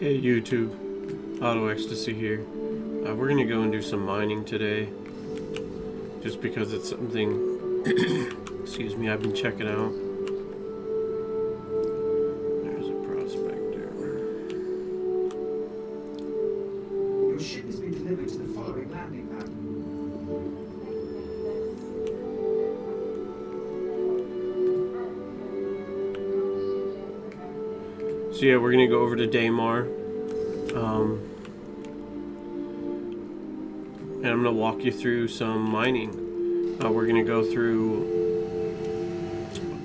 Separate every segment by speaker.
Speaker 1: Hey YouTube, Auto-X-tacy here. We're going to go and do some mining today, just because it's something, excuse me, I've been checking out. There's a Prospector.
Speaker 2: Your ship has been delivered to the following landing pad.
Speaker 1: So yeah, we're going to go over to Daymar. And I'm going to walk you through some mining. We're going to go through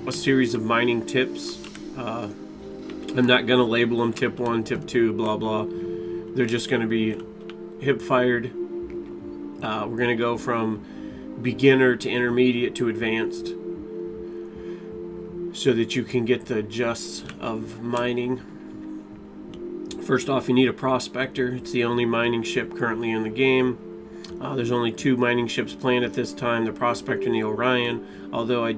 Speaker 1: a series of mining tips. I'm not going to label them tip 1, tip 2, blah blah. They're just going to be hip fired. We're going to go from beginner to intermediate to advanced, so that you can get the gist of mining. First off, you need a Prospector. It's the only mining ship currently in the game. There's only 2 mining ships planned at this time, the Prospector and the Orion. Although I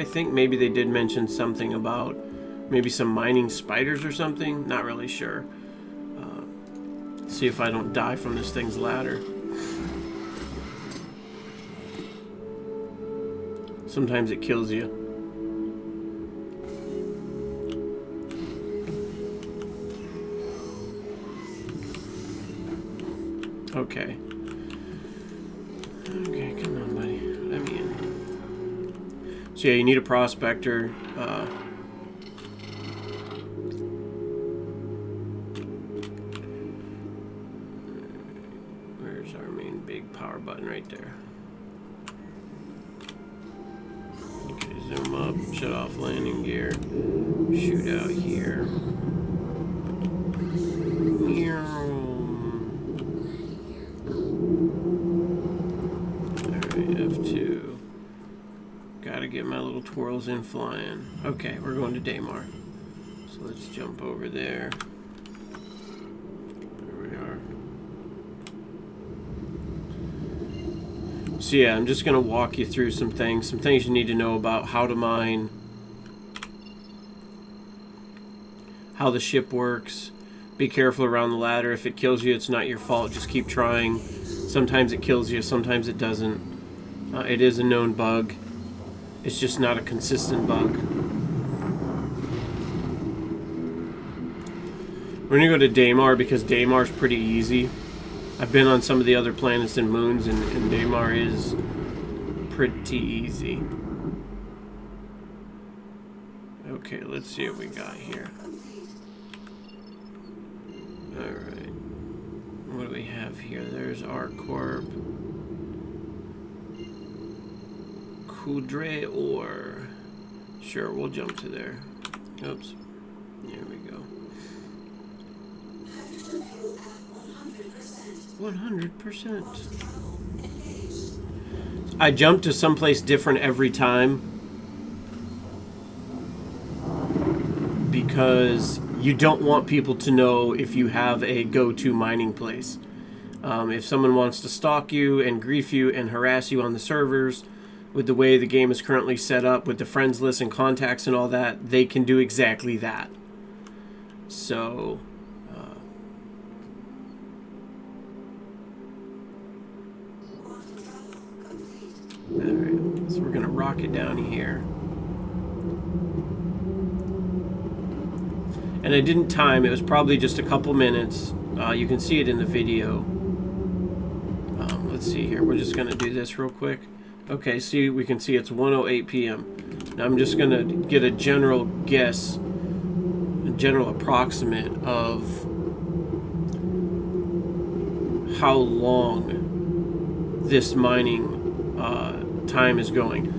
Speaker 1: think maybe they did mention something about maybe some mining spiders or something. Not really sure. See if I don't die from this thing's ladder. Sometimes it kills you. Okay. Okay, come on, buddy. Let me in. So yeah, you need a Prospector. Where's our main big power button? Right there. Okay, zoom up, shut off landing gear, shoot out here. F2. Gotta get my little twirls in flying. Okay, we're going to Daymar. So let's jump over there. There we are. So yeah, I'm just gonna walk you through some things you need to know about how to mine, how the ship works. Be careful around the ladder. If it kills you, it's not your fault. Just keep trying. Sometimes it kills you, sometimes it doesn't. It is a known bug. It's just not a consistent bug. We're going to go to Daymar because Daymar's pretty easy. I've been on some of the other planets and moons, and Daymar is pretty easy. Okay, let's see what we got here. Alright. What do we have here? There's our corp. Coudre ore. Sure, we'll jump to there. Oops. There we go. 100%. I jump to someplace different every time because you don't want people to know if you have a go-to mining place. If someone wants to stalk you and grief you and harass you on the servers, with the way the game is currently set up, with the friends list and contacts and all that, they can do exactly that. So, alright, so we're gonna rock it down here. And I didn't time, it was probably just a couple minutes. You can see it in the video. Let's see here, we're just gonna do this real quick. Okay, see, we can see it's 1:08 p.m. Now I'm just gonna get a general guess, a general approximate of how long this mining time is going.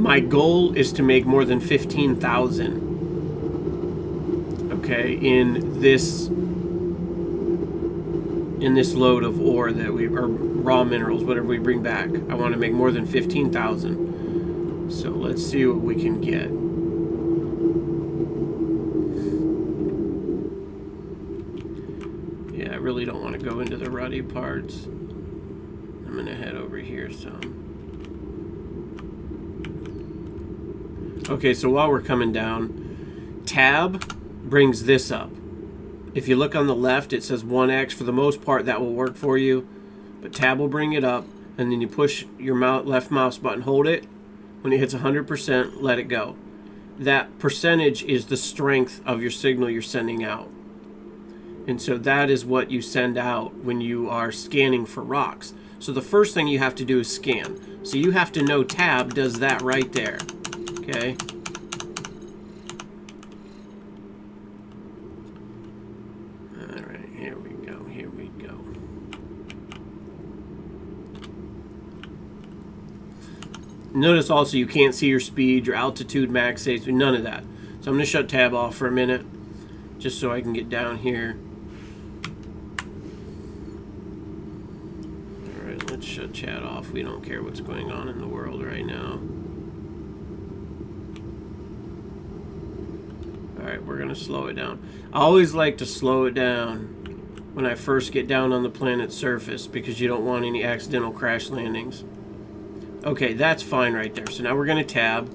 Speaker 1: My goal is to make more than 15,000. Okay, in this load of ore that or raw minerals, whatever we bring back. I want to make more than 15,000. So let's see what we can get. Yeah, I really don't want to go into the ruddy parts. I'm going to head over here some. Okay, so while we're coming down, tab brings this up. If you look on the left, it says 1x. For the most part, that will work for you. But tab will bring it up, and then you push your left mouse button, hold it. When it hits 100%, let it go. That percentage is the strength of your signal you're sending out. And so that is what you send out when you are scanning for rocks. So the first thing you have to do is scan. So you have to know tab does that right there. Okay? Alright, here we go, here we go. Notice also you can't see your speed, your altitude, max stage, none of that. So I'm going to shut tab off for a minute, just so I can get down here. Alright, let's shut chat off. We don't care what's going on in the world right now. Alright, we're going to slow it down. I always like to slow it down when I first get down on the planet's surface, because you don't want any accidental crash landings. Okay, that's fine right there. So now we're going to tab.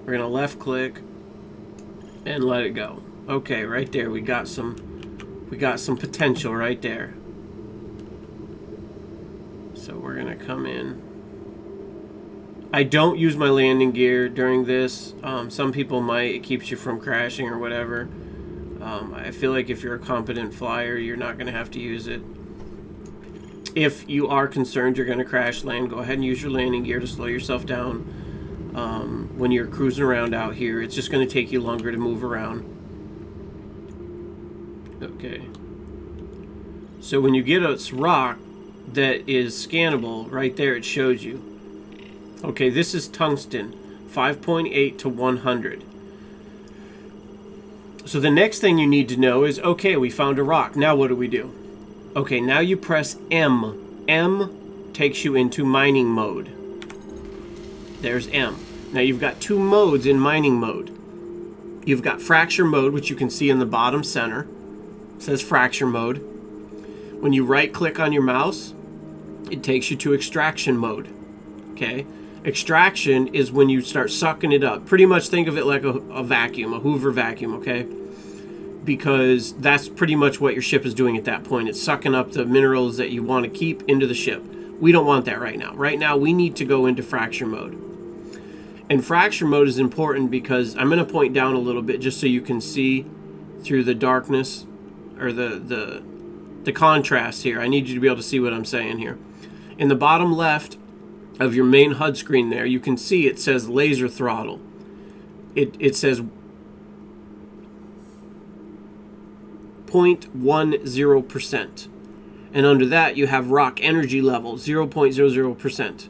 Speaker 1: We're going to left click and let it go. Okay, right there we got some potential right there. So we're going to come in. I don't use my landing gear during this. Some people might. It keeps you from crashing or whatever. I feel like if you're a competent flyer, you're not going to have to use it. If you are concerned you're going to crash land, go ahead and use your landing gear to slow yourself down. When you're cruising around out here, it's just going to take you longer to move around. Okay. So when you get a rock that is scannable, right there it shows you. Okay, this is tungsten, 5.8 to 100. So the next thing you need to know is, okay, we found a rock. Now what do we do? Okay, now you press M. M takes you into mining mode. There's M. Now you've got two modes in mining mode. You've got fracture mode, which you can see in the bottom center. It says fracture mode. When you right click on your mouse, it takes you to extraction mode. Okay? Extraction is when you start sucking it up. Pretty much think of it like a vacuum, a Hoover vacuum, okay? Because that's pretty much what your ship is doing at that point. It's sucking up the minerals that you want to keep into the ship. We don't want that right now. Right now, we need to go into fracture mode. And fracture mode is important because I'm going to point down a little bit just so you can see through the darkness or the contrast here. I need you to be able to see what I'm saying here. In the bottom left of your main HUD screen there, you can see it says laser throttle. It says 0.10%. And under that you have rock energy level, 0.00%.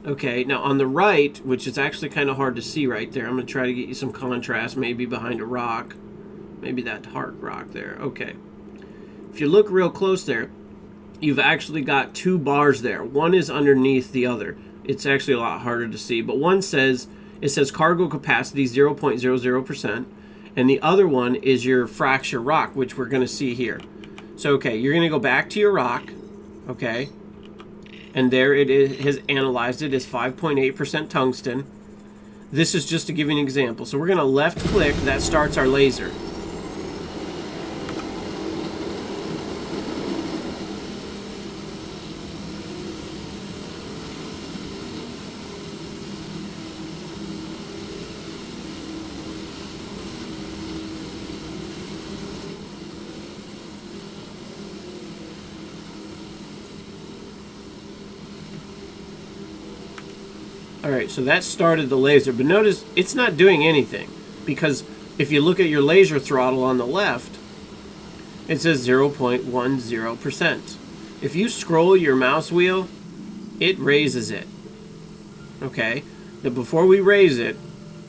Speaker 1: Okay, now on the right, which is actually kind of hard to see right there, I'm going to try to get you some contrast, maybe behind a rock. Maybe that dark rock there. Okay. If you look real close there, you've actually got two bars there. One is underneath the other. It's actually a lot harder to see, but one says, it says cargo capacity 0.00%, and the other one is your fracture rock, which we're going to see here. So, okay, you're going to go back to your rock, okay, and there it is, has analyzed it as 5.8% tungsten. This is just to give you an example. So we're going to left click, that starts our laser. Alright, so that started the laser, but notice it's not doing anything, because if you look at your laser throttle on the left, it says 0.10%. If you scroll your mouse wheel, it raises it. Okay, but before we raise it,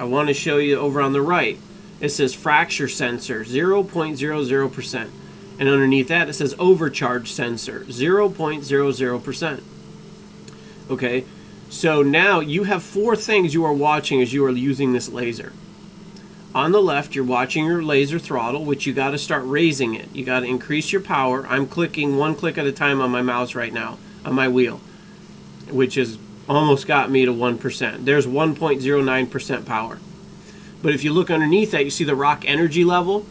Speaker 1: I want to show you over on the right, it says fracture sensor, 0.00%. And underneath that, it says overcharge sensor, 0.00%. Okay, so now you have four things you are watching as you are using this laser. On the left, you're watching your laser throttle, which you got to start raising it. You got to increase your power. I'm clicking one click at a time on my mouse right now, on my wheel, which has almost got me to 1%. There's 1.09% power. But if you look underneath that, you see the rock energy level.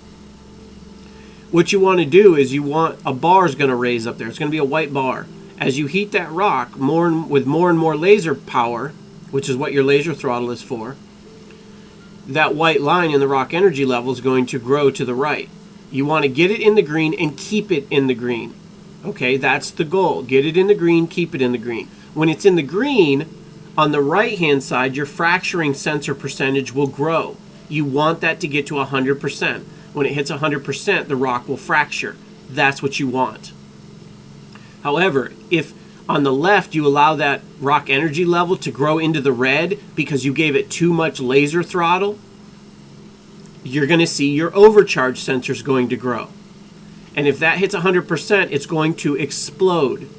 Speaker 1: what you want to do is you want a bar is going to raise up there. It's going to be a white bar. As you heat that rock with more and more laser power, which is what your laser throttle is for, that white line in the rock energy level is going to grow to the right. You want to get it in the green and keep it in the green. Okay, that's the goal. Get it in the green, keep it in the green. When it's in the green, on the right-hand side, your fracturing sensor percentage will grow. You want that to get to 100%. When it hits 100%, the rock will fracture. That's what you want. However, if on the left you allow that rock energy level to grow into the red because you gave it too much laser throttle, you're going to see your overcharge sensors going to grow. And if that hits 100%, it's going to explode.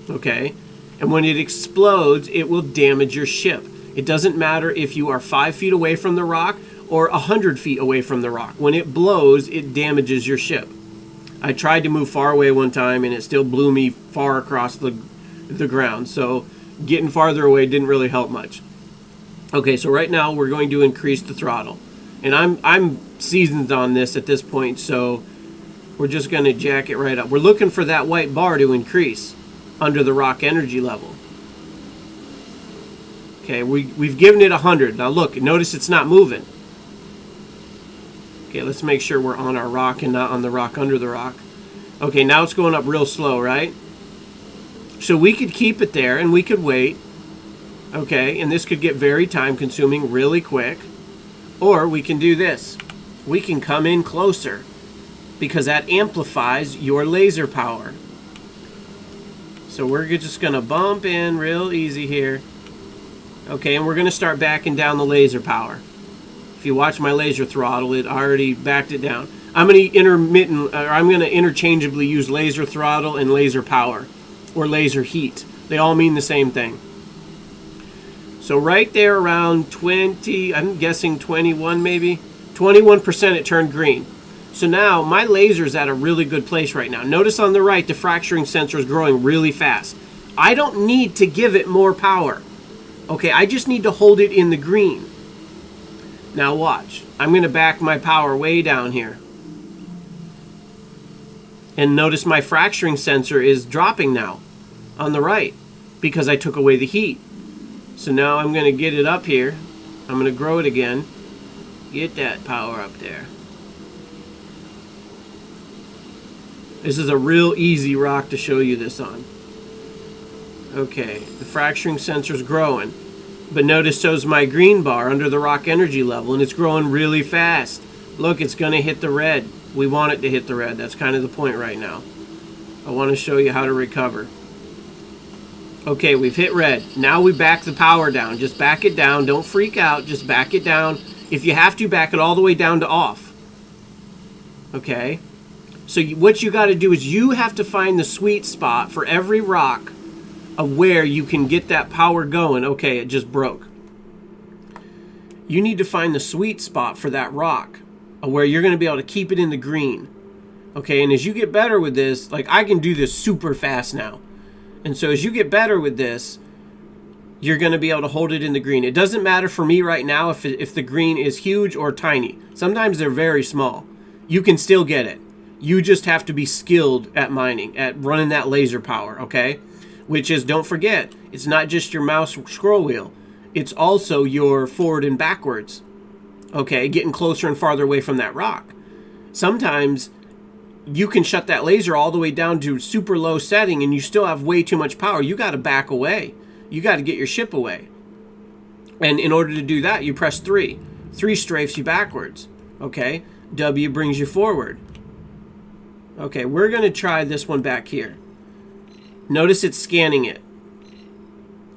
Speaker 1: Okay? And when it explodes, it will damage your ship. It doesn't matter if you are 5 feet away from the rock or 100 feet away from the rock. When it blows, it damages your ship. I tried to move far away one time, and it still blew me far across the ground. So getting farther away didn't really help much. Okay, so right now we're going to increase the throttle. And I'm seasoned on this at this point, so we're just going to jack it right up. We're looking for that white bar to increase under the rock energy level. Okay, we've given it 100. Now look, notice it's not moving. Okay, let's make sure we're on our rock and not on the rock under the rock. Okay, now it's going up real slow, right? So we could keep it there and we could wait. Okay, and this could get very time consuming really quick. Or we can do this. We can come in closer because that amplifies your laser power. So we're just going to bump in real easy here. Okay, and we're going to start backing down the laser power. If you watch my laser throttle, it already backed it down. I'm going to interchangeably use laser throttle and laser power or laser heat. They all mean the same thing. So right there around 20, I'm guessing 21 maybe, 21% it turned green. So now my laser's at a really good place right now. Notice on the right, the fracturing sensor is growing really fast. I don't need to give it more power. Okay, I just need to hold it in the green. Now watch. I'm going to back my power way down here. And notice my fracturing sensor is dropping now on the right because I took away the heat. So now I'm going to get it up here. I'm going to grow it again. Get that power up there. This is a real easy rock to show you this on. Okay, the fracturing sensor's growing. But notice so's my green bar under the rock energy level, and it's growing really fast. Look, it's going to hit the red. We want it to hit the red. That's kind of the point right now. I want to show you how to recover. Okay, we've hit red. Now we back the power down. Just back it down. Don't freak out. Just back it down. If you have to, back it all the way down to off. Okay? So what you got to do is you have to find the sweet spot for every rock of where you can get that power going. Okay, it just broke. You need to find the sweet spot for that rock of where you're going to be able to keep it in the green. Okay, and as you get better with this, like I can do this super fast now. And so as you get better with this, you're going to be able to hold it in the green. It doesn't matter for me right now if the green is huge or tiny. Sometimes they're very small. You can still get it. You just have to be skilled at mining, at running that laser power, okay? Which is, don't forget, it's not just your mouse scroll wheel. It's also your forward and backwards, okay? Getting closer and farther away from that rock. Sometimes you can shut that laser all the way down to super low setting and you still have way too much power. You got to back away. You got to get your ship away. And in order to do that, you press 3. 3 strafes you backwards, okay? W brings you forward. Okay, we're going to try this one back here. Notice it's scanning it.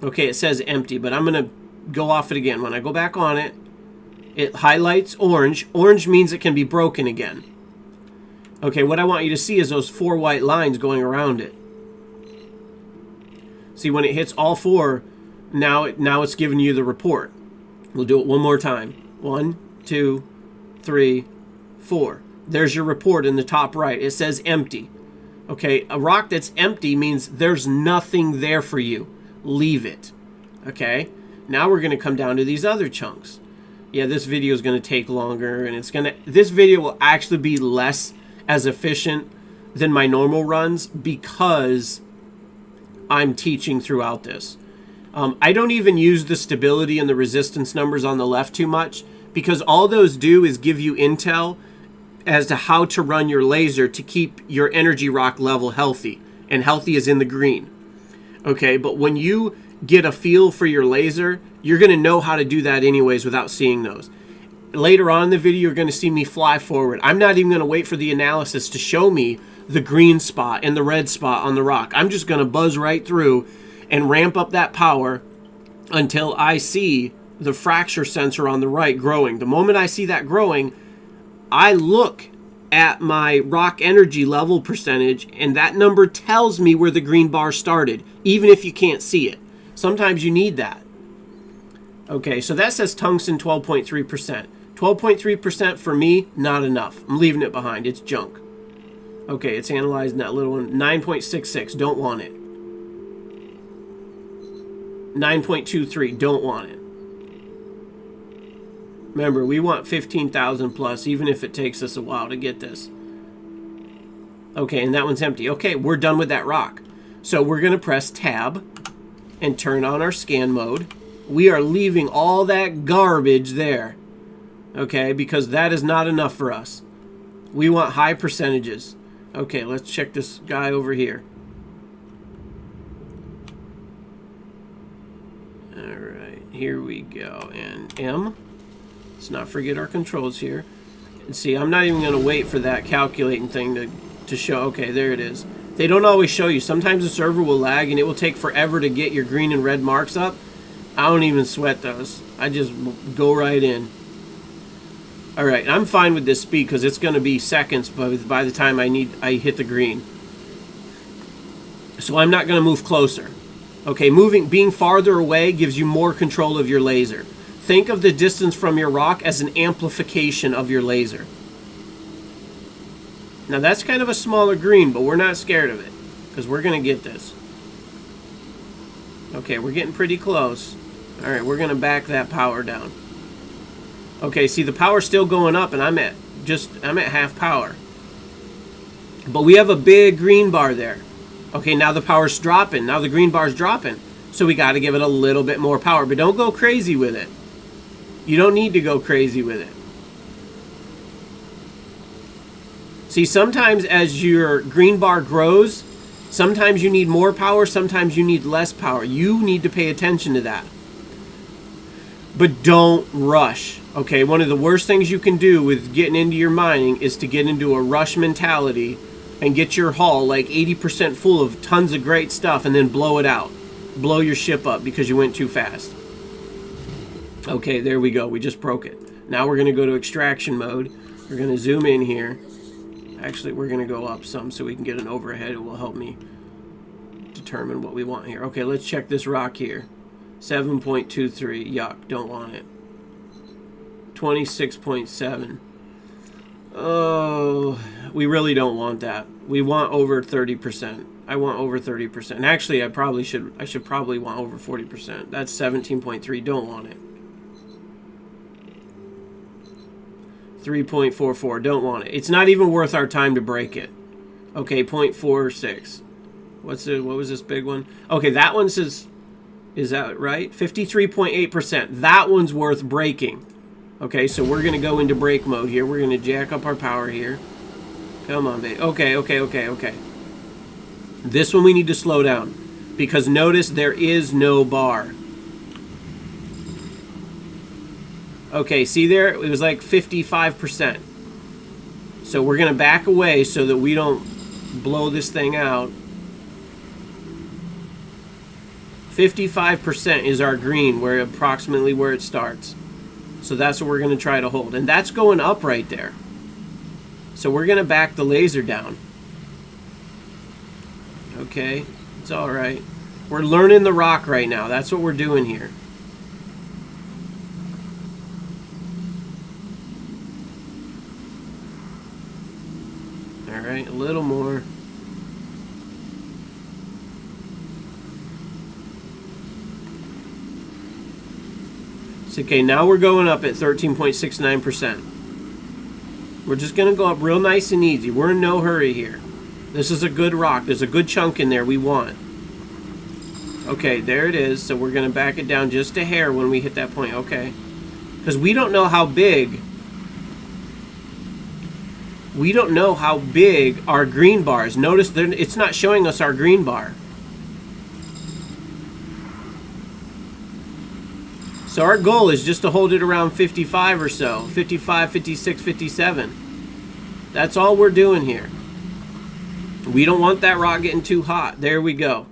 Speaker 1: Okay, it says empty, but I'm going to go off it again. When I go back on it, it highlights orange. Orange means it can be broken again. Okay, what I want you to see is those 4 white lines going around it. See, when it hits all 4, now it's giving you the report. We'll do it one more time. 1, 2, 3, 4. There's your report in the top right. It says empty. Okay, a rock that's empty means there's nothing there for you. Leave it. Okay, now we're going to come down to these other chunks. Yeah, this video is going to take longer, and this video will actually be less as efficient than my normal runs because I'm teaching throughout this. I don't even use the stability and the resistance numbers on the left too much because all those do is give you intel as to how to run your laser to keep your energy rock level healthy. And healthy is in the green. Okay, but when you get a feel for your laser, you're going to know how to do that anyways without seeing those. Later on in the video, you're going to see me fly forward. I'm not even going to wait for the analysis to show me the green spot and the red spot on the rock. I'm just going to buzz right through and ramp up that power until I see the fracture sensor on the right growing. The moment I see that growing, I look at my rock energy level percentage, and that number tells me where the green bar started, even if you can't see it. Sometimes you need that. Okay, so that says tungsten 12.3%. 12.3% for me, not enough. I'm leaving it behind. It's junk. Okay, it's analyzing that little one. 9.66, don't want it. 9.23, don't want it. Remember, we want 15,000 plus, even if it takes us a while to get this. Okay, and that one's empty. Okay, we're done with that rock. So we're going to press tab and turn on our scan mode. We are leaving all that garbage there. Okay, because that is not enough for us. We want high percentages. Okay, let's check this guy over here. Alright, here we go. And M. Let's not forget our controls here. And see, I'm not even going to wait for that calculating thing to show. Okay, there it is. They don't always show you. Sometimes the server will lag and it will take forever to get your green and red marks up. I don't even sweat those. I just go right in. Alright, I'm fine with this speed because it's going to be seconds by the time I hit the green. So I'm not going to move closer. Okay, being farther away gives you more control of your laser. Think of the distance from your rock as an amplification of your laser. Now that's kind of a smaller green, but we're not scared of it because we're going to get this. Okay, we're getting pretty close. Alright, we're going to back that power down. Okay, see the power's still going up and I'm at half power. But we have a big green bar there. Okay, now the power's dropping. Now the green bar's dropping. So we got to give it a little bit more power, but don't go crazy with it. You don't need to go crazy with it. See, sometimes as your green bar grows, sometimes you need more power, sometimes you need less power. You need to pay attention to that. But don't rush. Okay, one of the worst things you can do with getting into your mining is to get into a rush mentality and get your hull like 80% full of tons of great stuff and then blow it out. Blow your ship up because you went too fast. Okay, there we go. We just broke it. Now we're going to go to extraction mode. We're going to zoom in here. Actually, we're going to go up some so we can get an overhead. It will help me determine what we want here. Okay, let's check this rock here. 7.23. Yuck, don't want it. 26.7. Oh, we really don't want that. We want over 30%. I want over 30%. And actually, I should probably want over 40%. That's 17.3. Don't want it. 3.44. Don't want it. It's not even worth our time to break it. Okay, 0.46. What was this big one? Okay, that one says, is that right? 53.8%. That one's worth breaking. Okay, so we're going to go into break mode here. We're going to jack up our power here. Come on, babe. Okay. This one we need to slow down. Because notice there is no bar. Okay, see there? It was like 55%. So we're going to back away so that we don't blow this thing out. 55% is our green, approximately where it starts. So that's what we're going to try to hold. And that's going up right there. So we're going to back the laser down. Okay, it's all right. We're learning the rock right now. That's what we're doing here. All right, a little more. Okay, now we're going up at 13.69%. We're just going to go up real nice and easy. We're in no hurry here. This is a good rock. There's a good chunk in there we want. Okay, there it is. So we're going to back it down just a hair when we hit that point. Okay. Because we don't know how big... We don't know how big our green bar is. Notice it's not showing us our green bar. So our goal is just to hold it around 55 or so. 55, 56, 57. That's all we're doing here. We don't want that rock getting too hot. There we go.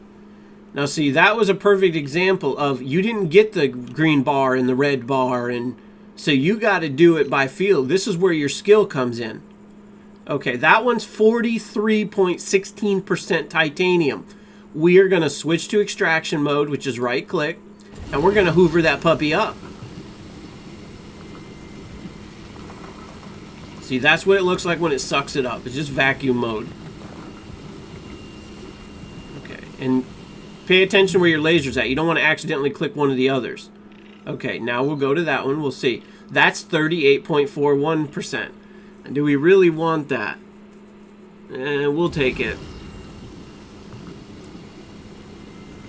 Speaker 1: Now see, that was a perfect example of you didn't get the green bar and the red bar, and so you got to do it by feel. This is where your skill comes in. Okay, that one's 43.16% titanium. We are going to switch to extraction mode, which is right click, and we're going to hoover that puppy up. See, that's what it looks like when it sucks it up. It's just vacuum mode. Okay, and pay attention where your laser's at. You don't want to accidentally click one of the others. Okay, now we'll go to that one. We'll see. That's 38.41%. And do we really want that? We'll take it.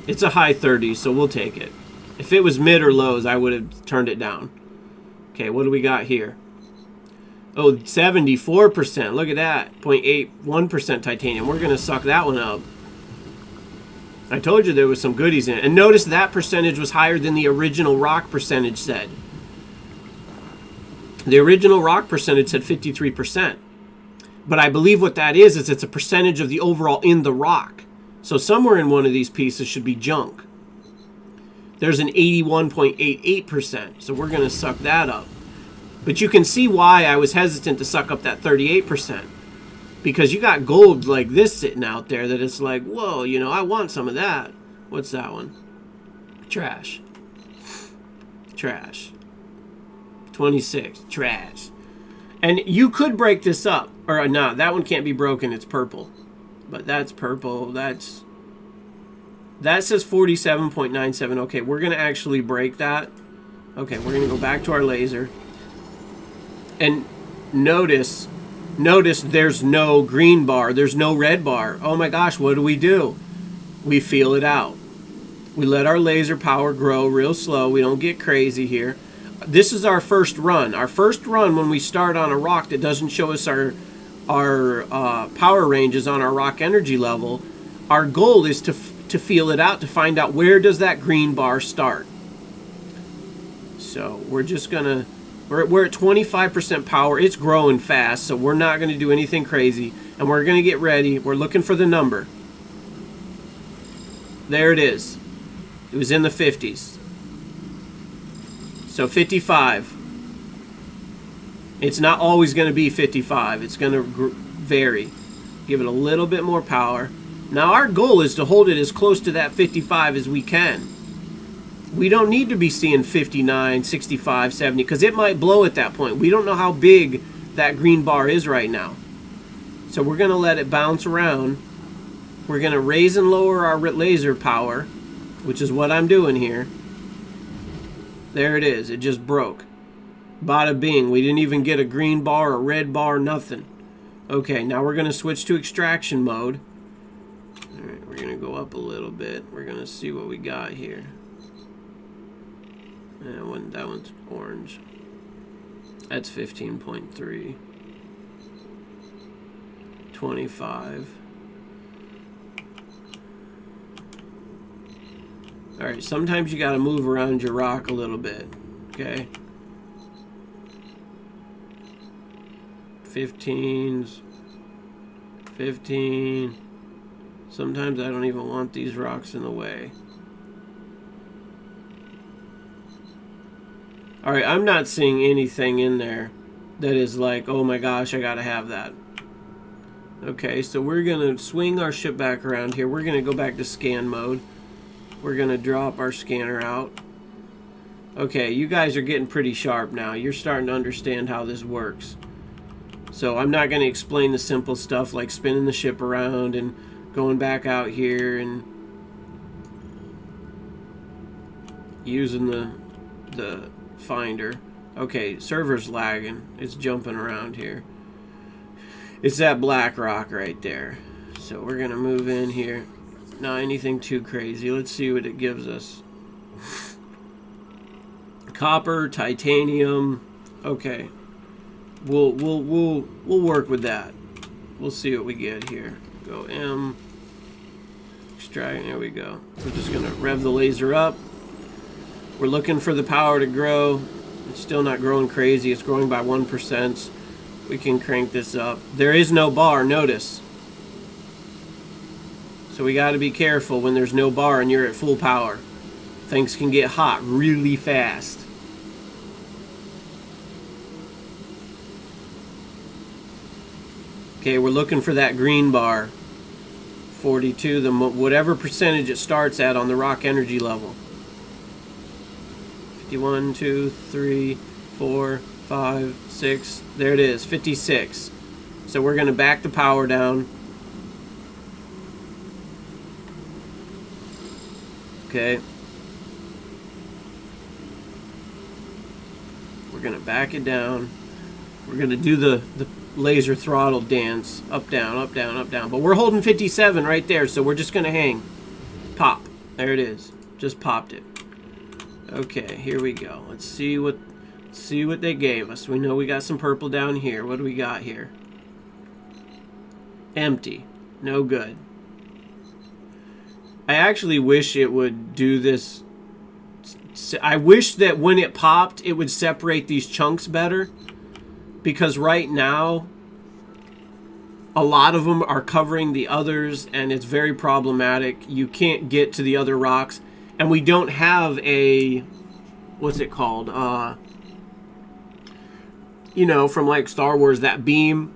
Speaker 1: It's a high 30s, so we'll take it. If it was mid or lows, I would have turned it down. Okay, what do we got here? Oh, 74%. Look at that. 0.81% titanium. We're going to suck that one up. I told you there was some goodies in it. And notice that percentage was higher than the original rock percentage said. The original rock percentage said 53%. But I believe what that is it's a percentage of the overall in the rock. So somewhere in one of these pieces should be junk. There's an 81.88%. So we're going to suck that up. But you can see why I was hesitant to suck up that 38%. Because you got gold like this sitting out there that it's like, whoa, you know, I want some of that. What's that one? Trash. Trash. 26. Trash. And you could break this up. Or no, that one can't be broken. It's purple. But that's purple. That says 47.97. Okay, we're going to actually break that. Okay, we're going to go back to our laser. And notice there's no green bar. There's no red bar. Oh my gosh, what do? We feel it out. We let our laser power grow real slow. We don't get crazy here. This is our first run. Our first run when we start on a rock that doesn't show us our power ranges on our rock energy level. Our goal is to feel it out, to find out where does that green bar start. So we're just gonna... We're at 25% power. It's growing fast, so we're not going to do anything crazy. And we're going to get ready. We're looking for the number. There it is. It was in the 50s. So 55. It's not always going to be 55. It's going to vary. Give it a little bit more power. Now our goal is to hold it as close to that 55 as we can. We don't need to be seeing 59, 65, 70, because it might blow at that point. We don't know how big that green bar is right now. So we're going to let it bounce around. We're going to raise and lower our laser power, which is what I'm doing here. There it is. It just broke. Bada bing. We didn't even get a green bar, a red bar, nothing. Okay, now we're going to switch to extraction mode. All right, we're going to go up a little bit. We're going to see what we got here. That one's orange. That's 15.3. 25. Alright, sometimes you gotta move around your rock a little bit. Okay? 15s. 15. Sometimes I don't even want these rocks in the way. Alright, I'm not seeing anything in there that is like, oh my gosh, I gotta have that. Okay, so we're gonna swing our ship back around here. We're gonna go back to scan mode. We're gonna drop our scanner out. Okay, you guys are getting pretty sharp now. You're starting to understand how this works. So I'm not gonna explain the simple stuff like spinning the ship around and going back out here and using the finder. Okay, server's lagging. It's jumping around here. It's that black rock right there. So we're going to move in here. Not anything too crazy. Let's see what it gives us. Copper, titanium. Okay. We'll work with that. We'll see what we get here. Go M. Extract. There we go. We're just going to rev the laser up. We're looking for the power to grow. It's still not growing crazy. It's growing by 1%. We can crank this up. There is no bar, notice. So we got to be careful when there's no bar and you're at full power. Things can get hot really fast. Okay, we're looking for that green bar. 42, whatever percentage it starts at on the rock energy level. 51, 2, 3, 4, 5, 6. There it is, 56. So we're going to back the power down. Okay. We're going to back it down. We're going to do the laser throttle dance. Up, down, up, down, up, down. But we're holding 57 right there, so we're just going to hang. Pop. There it is. Just popped it. Okay, here we go. Let's see what they gave us. We know we got some purple down here. What do we got here? Empty. No good. I actually wish it would do this. I wish that when it popped, it would separate these chunks better. Because right now, a lot of them are covering the others, and it's very problematic. You can't get to the other rocks. And we don't have a, what's it called? You know, from like Star Wars, that beam.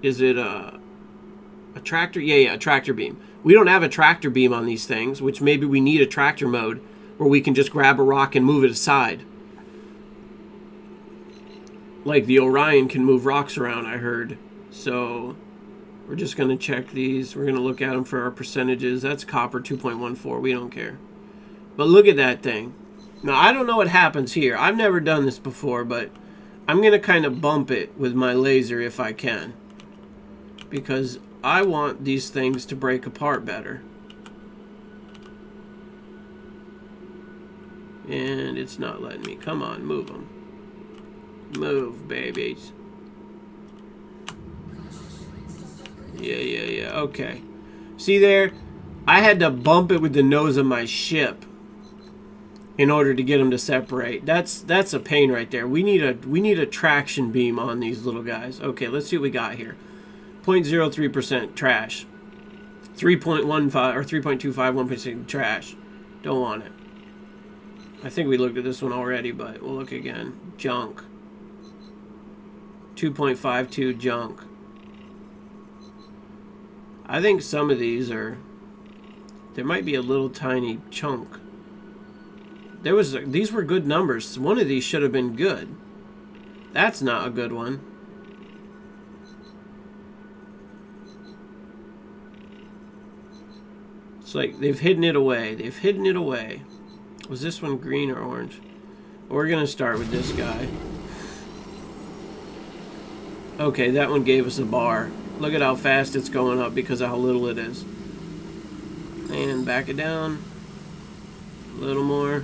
Speaker 1: Is it a tractor? Yeah, a tractor beam. We don't have a tractor beam on these things, which maybe we need a tractor mode where we can just grab a rock and move it aside. Like the Orion can move rocks around, I heard. So we're just going to check these. We're going to look at them for our percentages. That's copper 2.14. We don't care. But look at that thing. Now, I don't know what happens here. I've never done this before, but I'm going to kind of bump it with my laser if I can. Because I want these things to break apart better. And it's not letting me. Come on, move them. Move, babies. Yeah. Okay. See there? I had to bump it with the nose of my ship in order to get them to separate. That's a pain right there. We need a traction beam on these little guys. Okay, let's see what we got here. 0.03% trash. 3.15 or 3.25, 1.6 trash. Don't want it. I think we looked at this one already, but we'll look again. Junk. 2.52 junk. I think some of these are, there might be a little tiny chunk. These were good numbers. One of these should have been good. That's not a good one. It's like they've hidden it away. They've hidden it away. Was this one green or orange? We're going to start with this guy. Okay, that one gave us a bar. Look at how fast it's going up because of how little it is. And back it down. A little more.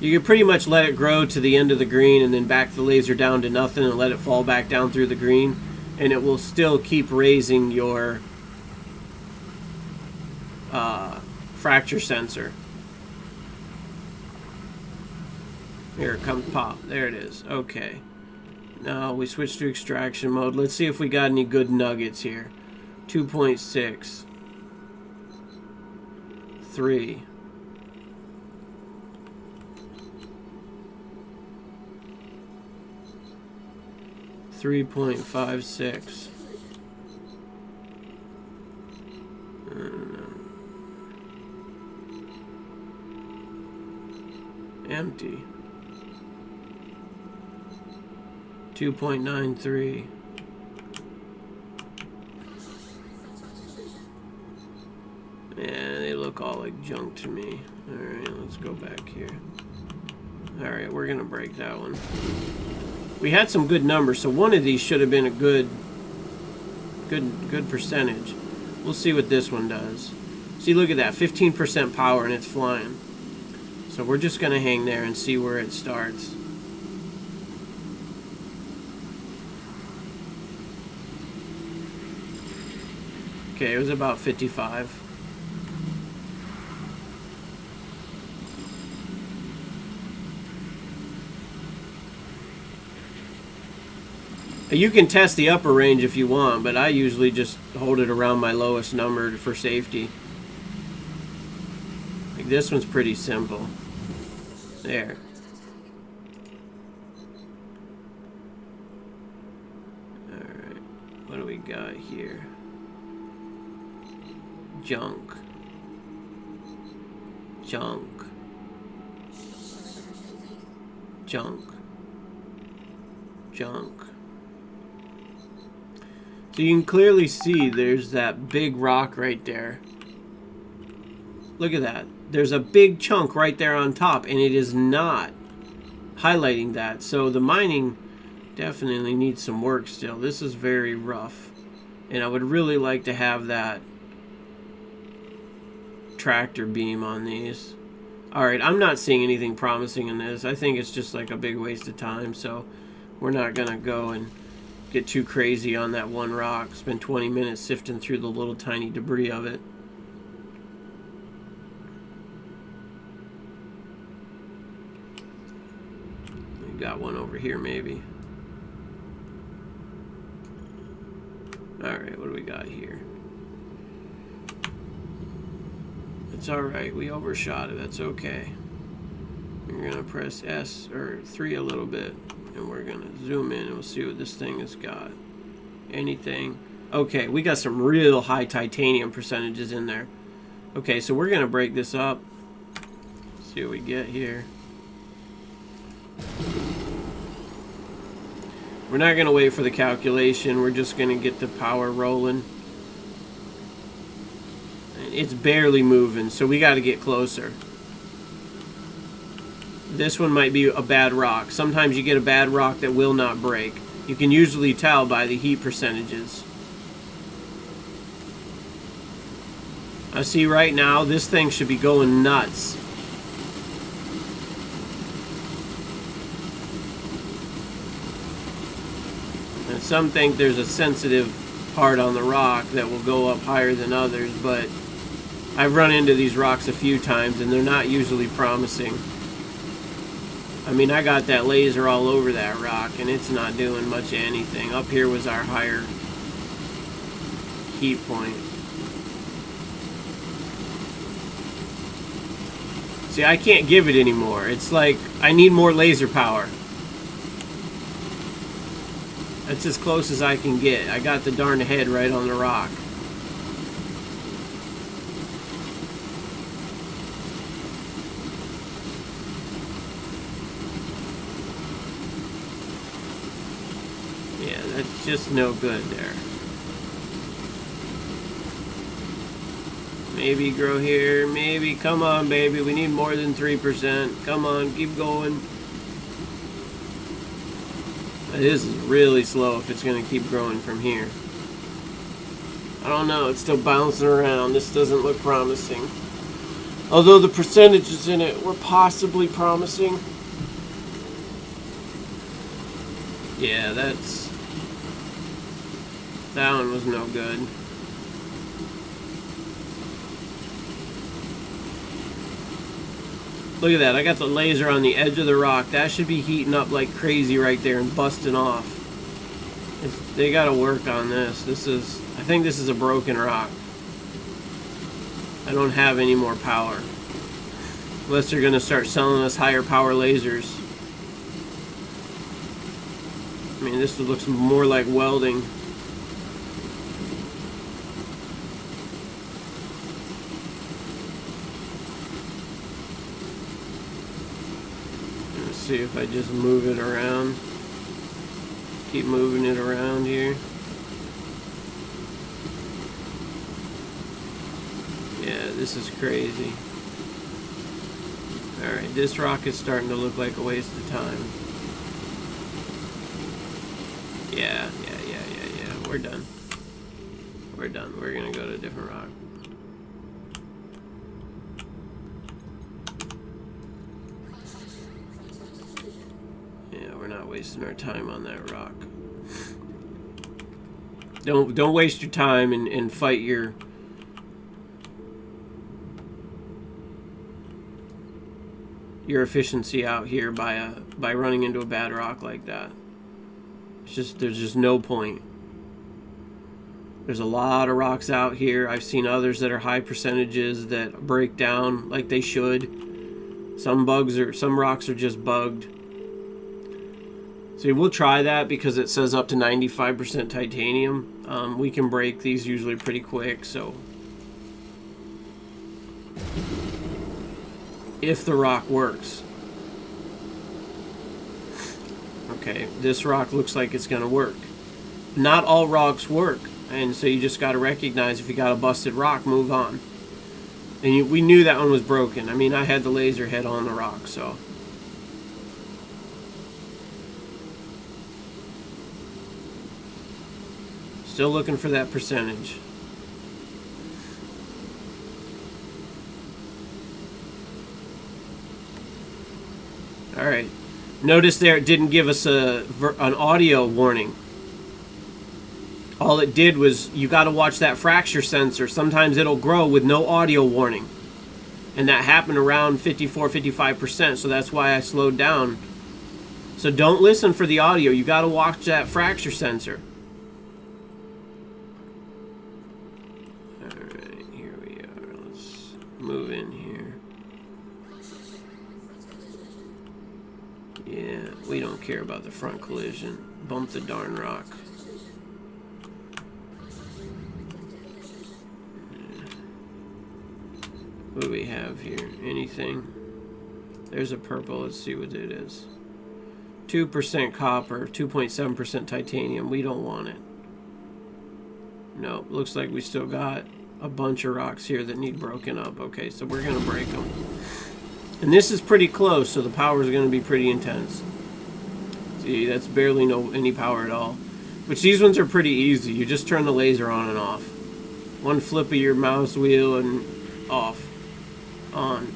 Speaker 1: You can pretty much let it grow to the end of the green and then back the laser down to nothing and let it fall back down through the green. And it will still keep raising your fracture sensor. Here it comes, pop. There it is. Okay. Now we switch to extraction mode. Let's see if we got any good nuggets here. 2.6. 3. 3.56. Empty. 2.93. Yeah, they look all like junk to me. Alright, let's go back here. Alright, we're gonna break that one. We had some good numbers, so one of these should have been a good Good percentage. We'll see what this one does. See, look at that, 15% power, and it's flying. So we're just going to hang there and see where it starts. Okay, it was about 55. You can test the upper range if you want, but I usually just hold it around my lowest number for safety. Like this one's pretty simple. There. Alright, what do we got here? Junk. Junk. Junk. Junk. So you can clearly see there's that big rock right there. Look at that. There's a big chunk right there on top, and it is not highlighting that. So the mining definitely needs some work still. This is very rough. And I would really like to have that tractor beam on these. Alright, I'm not seeing anything promising in this. I think it's just like a big waste of time, so we're not going to go and get too crazy on that one rock. Spend 20 minutes sifting through the little tiny debris of it. We got one over here maybe. Alright, what do we got here? It's alright, we overshot it, that's okay. We're going to press S or 3 a little bit, and we're going to zoom in and we'll see what this thing has got. Anything. Okay, we got some real high titanium percentages in there. Okay, so we're going to break this up. See what we get here. We're not going to wait for the calculation. We're just going to get the power rolling. It's barely moving, so we got to get closer. This one might be a bad rock. Sometimes you get a bad rock that will not break. You can usually tell by the heat percentages. I see right now this thing should be going nuts. And some think there's a sensitive part on the rock that will go up higher than others, but I've run into these rocks a few times and they're not usually promising. I mean, I got that laser all over that rock and it's not doing much of anything. Up here was our higher heat point. See, I can't give it anymore. It's like, I need more laser power. That's as close as I can get. I got the darn head right on the rock. Yeah, that's just no good there. Maybe grow here, maybe. Come on, baby. We need more than 3%. Come on, keep going. This is really slow if it's going to keep growing from here. I don't know. It's still bouncing around. This doesn't look promising. Although the percentages in it were possibly promising. Yeah, that one was no good. Look at that, I got the laser on the edge of the rock. That should be heating up like crazy right there and busting off. They gotta work on this. I think this is a broken rock. I don't have any more power. Unless they're gonna start selling us higher power lasers. I mean, this looks more like welding. See if I just move it around. Keep moving it around here. Yeah, this is crazy. Alright, this rock is starting to look like a waste of time. Yeah, we're done. We're done. We're gonna go to a different rock. Yeah, we're not wasting our time on that rock. Don't waste your time and fight your efficiency out here by running into a bad rock like that. It's just, there's just no point. There's a lot of rocks out here. I've seen others that are high percentages that break down like they should. Some rocks are just bugged. So we'll try that because it says up to 95% titanium. We can break these usually pretty quick, so if the rock works. Okay, this rock looks like it's gonna work. Not all rocks work, and so you just got to recognize if you got a busted rock, move on. And we knew that one was broken. I mean, I had the laser head on the rock, so. Still looking for that percentage. Alright. Notice there it didn't give us an audio warning. All it did was, you got to watch that fracture sensor. Sometimes it'll grow with no audio warning. And that happened around 54-55%, so that's why I slowed down. So don't listen for the audio. You got to watch that fracture sensor. Alright, here we are. Let's move in here. Yeah, we don't care about the front collision. Bump the darn rock. What do we have here? Anything? There's a purple. Let's see what it is. 2% copper, 2.7% titanium. We don't want it. No, looks like we still got a bunch of rocks here that need broken up. Okay, so we're going to break them. And this is pretty close, so the power is going to be pretty intense. See, that's barely any power at all. Which these ones are pretty easy. You just turn the laser on and off. One flip of your mouse wheel and off. On.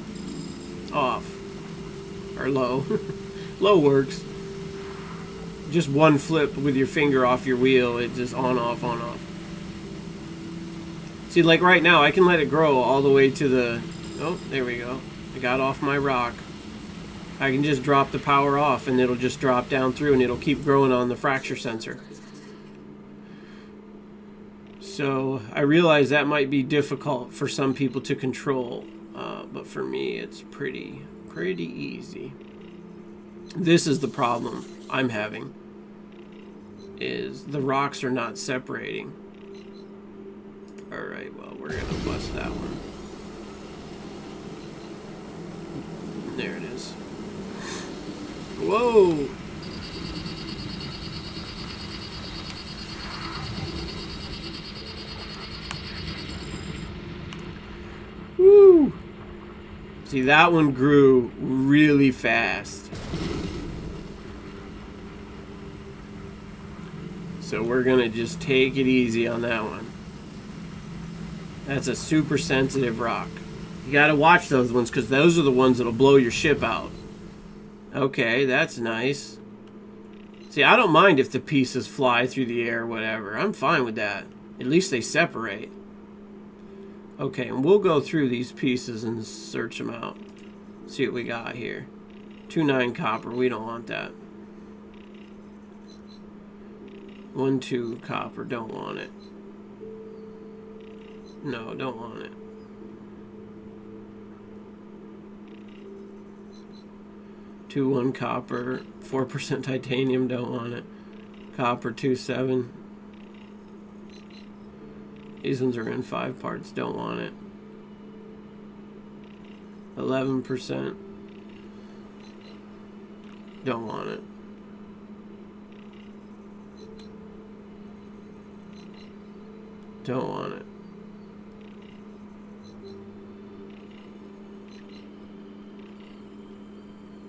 Speaker 1: Off. Or low. Low works. Just one flip with your finger off your wheel. It just on, off, on, off. See, like right now, I can let it grow all the way to the... Oh, there we go. I got off my rock. I can just drop the power off and it'll just drop down through and it'll keep growing on the fracture sensor. So I realize that might be difficult for some people to control, but for me it's pretty easy. This is the problem I'm having, is the rocks are not separating. Alright, well, we're gonna bust that one. There it is. Whoa! Woo! See, that one grew really fast. So we're gonna just take it easy on that one. That's a super sensitive rock. You gotta watch those ones because those are the ones that'll blow your ship out. Okay, that's nice. See, I don't mind if the pieces fly through the air or whatever. I'm fine with that. At least they separate. Okay, and we'll go through these pieces and search them out. See what we got here. 2.9 copper, we don't want that. 1.2 copper, don't want it. No, don't want it. 2.1 copper, 4% titanium, don't want it. Copper 2.7. These ones are in 5 parts, don't want it. 11%. Don't want it. Don't want it.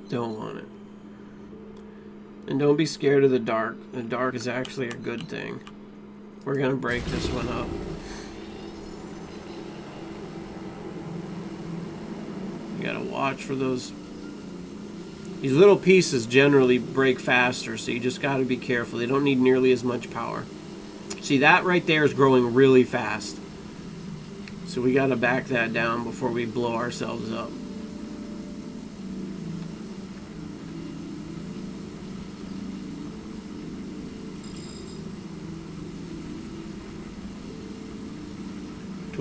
Speaker 1: Don't want it. And don't be scared of the dark. The dark is actually a good thing. We're gonna break this one up. watch for those. These little pieces generally break faster, so you just got to be careful. They don't need nearly as much power. See, that right there is growing really fast. So we got to back that down before we blow ourselves up.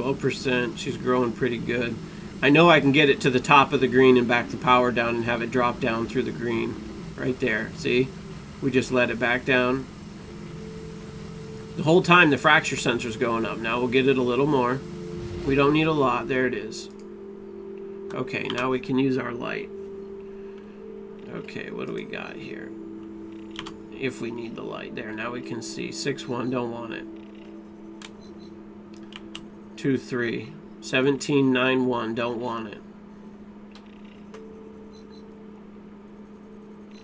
Speaker 1: %. She's growing pretty good. I know I can get it to the top of the green and back the power down and have it drop down through the green. Right there. See? We just let it back down. The whole time the fracture sensor's going up. Now we'll get it a little more. We don't need a lot. There it is. Okay, now we can use our light. Okay, what do we got here? If we need the light. There, now we can see. 6-1, don't want it. 2-3. 17-9-1, don't want it.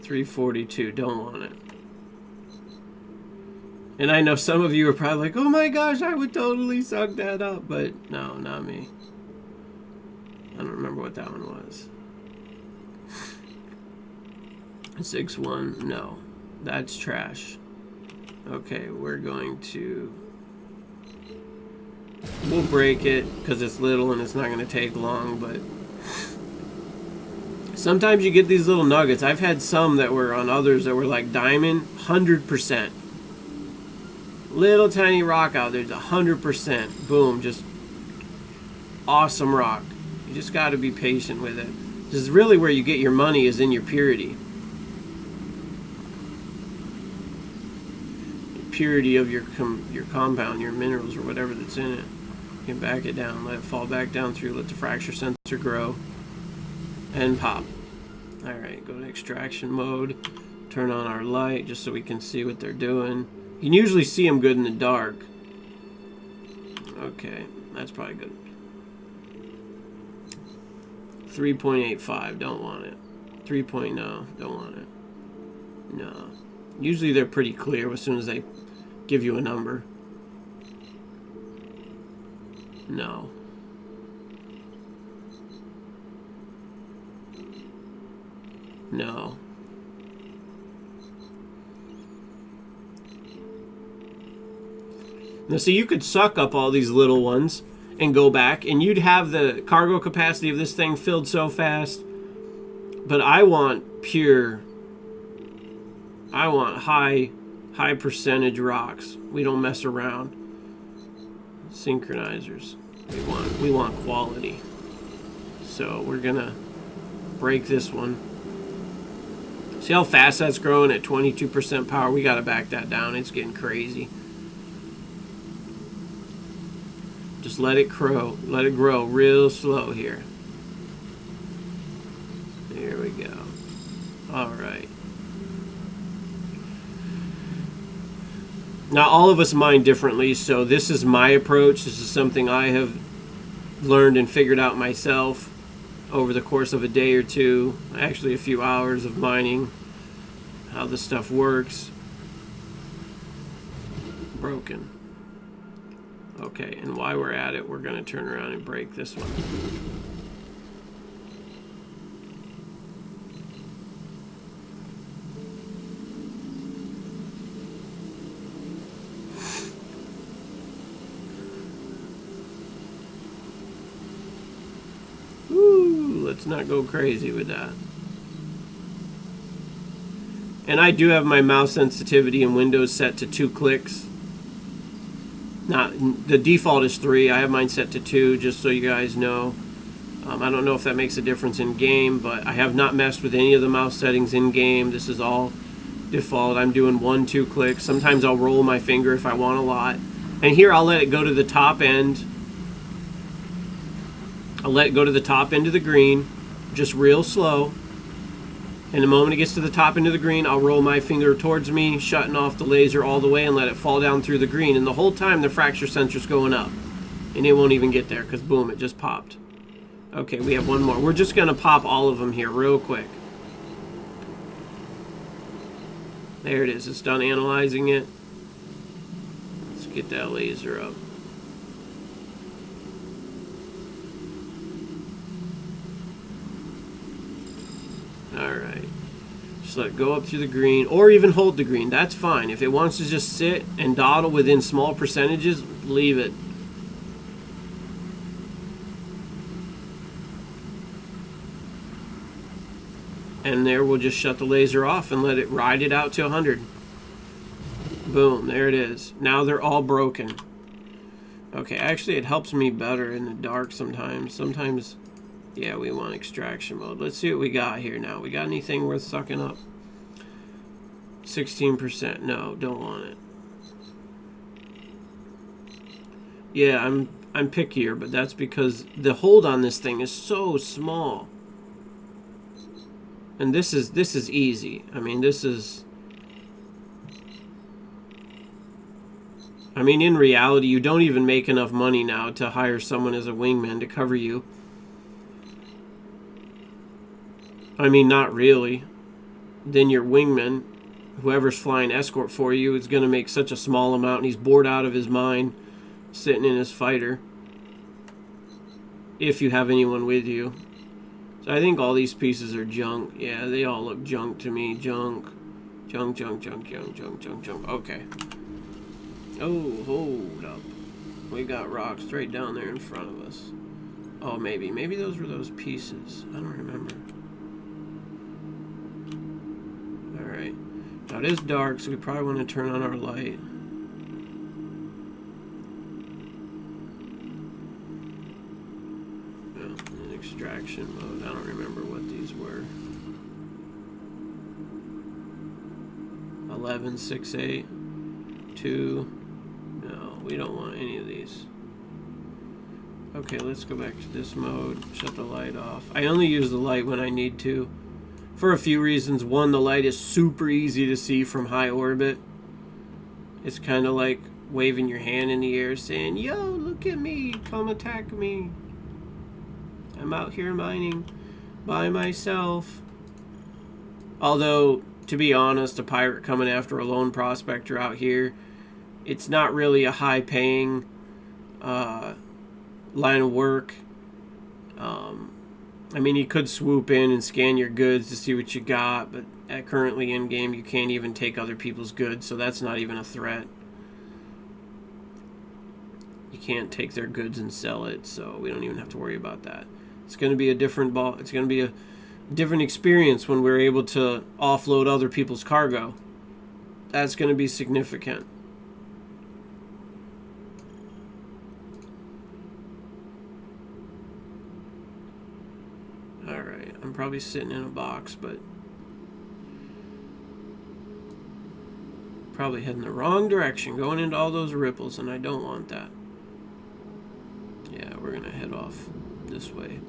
Speaker 1: 342, don't want it. And I know some of you are probably like, oh my gosh, I would totally suck that up. But no, not me. I don't remember what that one was. 6-1, no. That's trash. Okay, we're going to... We'll break it because it's little and it's not going to take long, but sometimes you get these little nuggets. I've had some that were on others that were like diamond, 100%. Little tiny rock out there, 100%. Boom, just awesome rock. You just got to be patient with it. This is really where you get your money, is in your purity. Purity of your compound, your minerals, or whatever that's in it. You can back it down, let it fall back down through, let the fracture sensor grow, and pop. Alright, go to extraction mode, turn on our light just so we can see what they're doing. You can usually see them good in the dark. Okay, that's probably good. 3.85, don't want it. 3.0, don't want it. No. Usually they're pretty clear as soon as they give you a number. No. No. Now, see, you could suck up all these little ones and go back, and you'd have the cargo capacity of this thing filled so fast. But I want pure... I want high percentage rocks. We don't mess around. Synchronizers. We want quality. So we're gonna break this one. See how fast that's growing at 22% power? We gotta back that down. It's getting crazy. Just let it grow. Let it grow real slow here. There we go. All right. Now, all of us mine differently, so this is my approach. This is something I have learned and figured out myself over the course of a day or two, actually a few hours of mining, how this stuff works. Broken. Okay, and while we're at it, we're going to turn around and break this one. Let's not go crazy with that. And I do have my mouse sensitivity in Windows set to 2 clicks. The default is 3. I have mine set to 2, just so you guys know. I don't know if that makes a difference in game, but I have not messed with any of the mouse settings in game. This is all default. I'm doing 1-2 clicks. Sometimes I'll roll my finger if I want a lot. And here I'll let it go to the top end. I'll let it go to the top end of the green, just real slow. And the moment it gets to the top end of the green, I'll roll my finger towards me, shutting off the laser all the way and let it fall down through the green. And the whole time the fracture sensor's going up. And it won't even get there because boom, it just popped. Okay, we have one more. We're just going to pop all of them here real quick. There it is. It's done analyzing it. Let's get that laser up. Just let it go up through the green, or even hold the green. That's fine. If it wants to just sit and dawdle within small percentages, leave it. And there, we'll just shut the laser off and let it ride it out to 100. Boom, there it is. Now they're all broken. Okay, actually it helps me better in the dark sometimes. Sometimes, yeah, we want extraction mode. Let's see what we got here now. We got anything worth sucking up? 16%. No, don't want it. Yeah, I'm pickier, but that's because the hold on this thing is so small. And this is easy. I mean, in reality, you don't even make enough money now to hire someone as a wingman to cover you. I mean, not really. Then your wingman, whoever's flying escort for you, is going to make such a small amount, and he's bored out of his mind sitting in his fighter. If you have anyone with you. So I think all these pieces are junk. Yeah, they all look junk to me. Junk. Junk, junk, junk, junk, junk, junk, junk. Okay. Oh, hold up. We got rocks straight down there in front of us. Oh, maybe. Maybe those were those pieces. I don't remember. Alright. Now it is dark, so we probably want to turn on our light. In extraction mode. I don't remember what these were. 11, 6, 8, 2. No, we don't want any of these. Okay, let's go back to this mode. Shut the light off. I only use the light when I need to. For a few reasons. One, the light is super easy to see from high orbit. It's kind of like waving your hand in the air saying, yo, look at me, come attack me. I'm out here mining by myself. Although, to be honest, a pirate coming after a lone prospector out here, it's not really a high-paying line of work. I mean, you could swoop in and scan your goods to see what you got, but currently in-game you can't even take other people's goods, so that's not even a threat. You can't take their goods and sell it, so we don't even have to worry about that. It's going to be a different ball. It's going to be a different experience when we're able to offload other people's cargo. That's going to be significant. Alright, I'm probably sitting in a box, but probably heading the wrong direction, going into all those ripples, and I don't want that. Yeah, we're going to head off this way.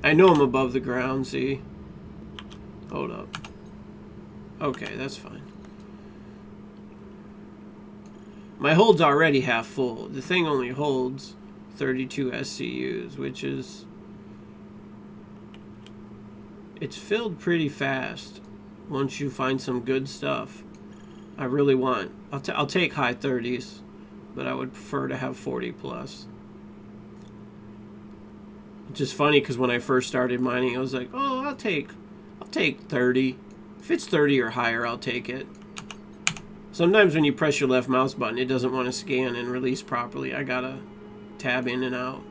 Speaker 1: I know I'm above the ground, see? Hold up. Okay, that's fine. My hold's already half full. The thing only holds 32 SCUs, which is... It's filled pretty fast once you find some good stuff. I really want... I'll take high 30s, but I would prefer to have 40 plus. Which is funny because when I first started mining, I was like, oh, I'll take 30. If it's 30 or higher, I'll take it. Sometimes when you press your left mouse button, it doesn't want to scan and release properly. I gotta tab in and out.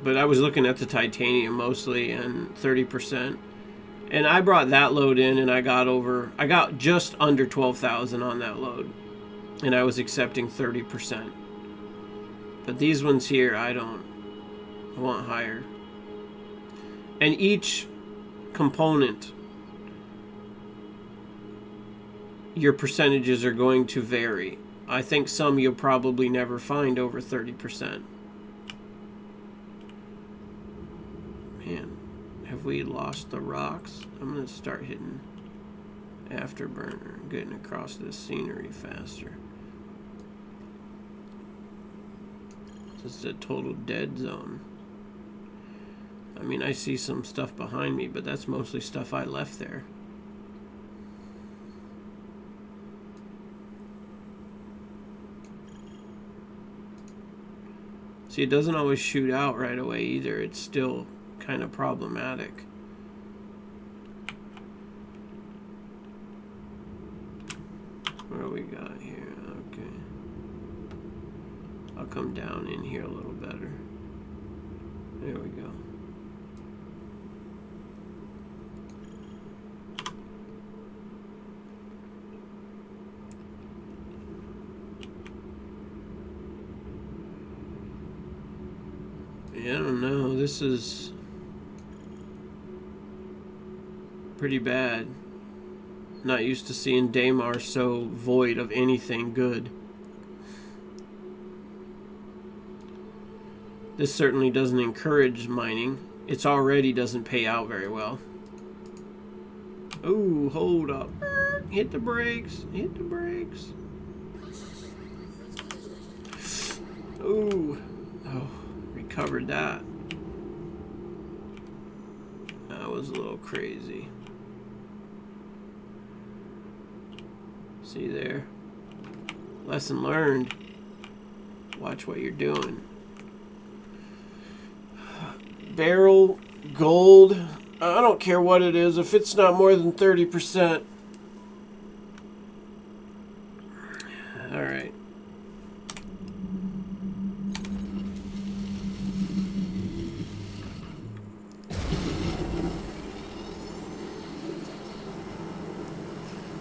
Speaker 1: But I was looking at the titanium mostly, and 30%. And I brought that load in, and I got just under 12,000 on that load. And I was accepting 30%. But these ones here, I want higher. And each component, your percentages are going to vary. I think some you'll probably never find over 30%. Man, have we lost the rocks? I'm going to start hitting afterburner, getting across this scenery faster. This is a total dead zone. I mean, I see some stuff behind me, but that's mostly stuff I left there. See, it doesn't always shoot out right away either. It's still kind of problematic. What do we got here? Okay. I'll come down in here a little better. There we go. Yeah, I don't know. This is pretty bad. Not used to seeing Daymar so void of anything good. This certainly doesn't encourage mining. It already doesn't pay out very well. Ooh, hold up. Hit the brakes. Hit the brakes. Ooh. Oh. Covered that. That was a little crazy. See there? Lesson learned. Watch what you're doing. Barrel, gold. I don't care what it is. If it's not more than 30%. Alright.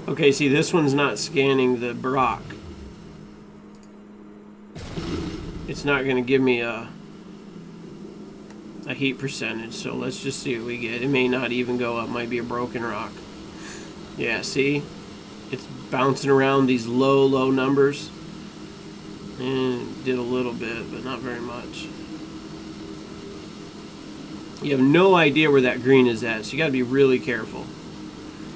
Speaker 1: Okay, see, this one's not scanning the rock. It's not going to give me a heat percentage, so let's just see what we get. It may not even go up, might be a broken rock. Yeah, see? It's bouncing around these low numbers. And it did a little bit, but not very much. You have no idea where that green is at, so you got to be really careful.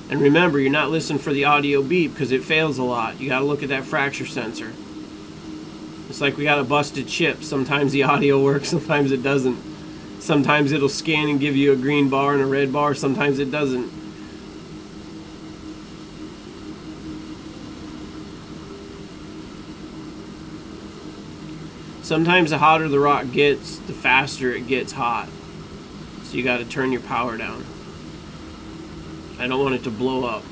Speaker 1: And remember, you're not listening for the audio beep because it fails a lot. You got to look at that fracture sensor. It's like we got a busted chip. Sometimes the audio works, sometimes it doesn't. Sometimes it'll scan and give you a green bar and a red bar, sometimes it doesn't. Sometimes the hotter the rock gets, the faster it gets hot. So you got to turn your power down. I don't want it to blow up.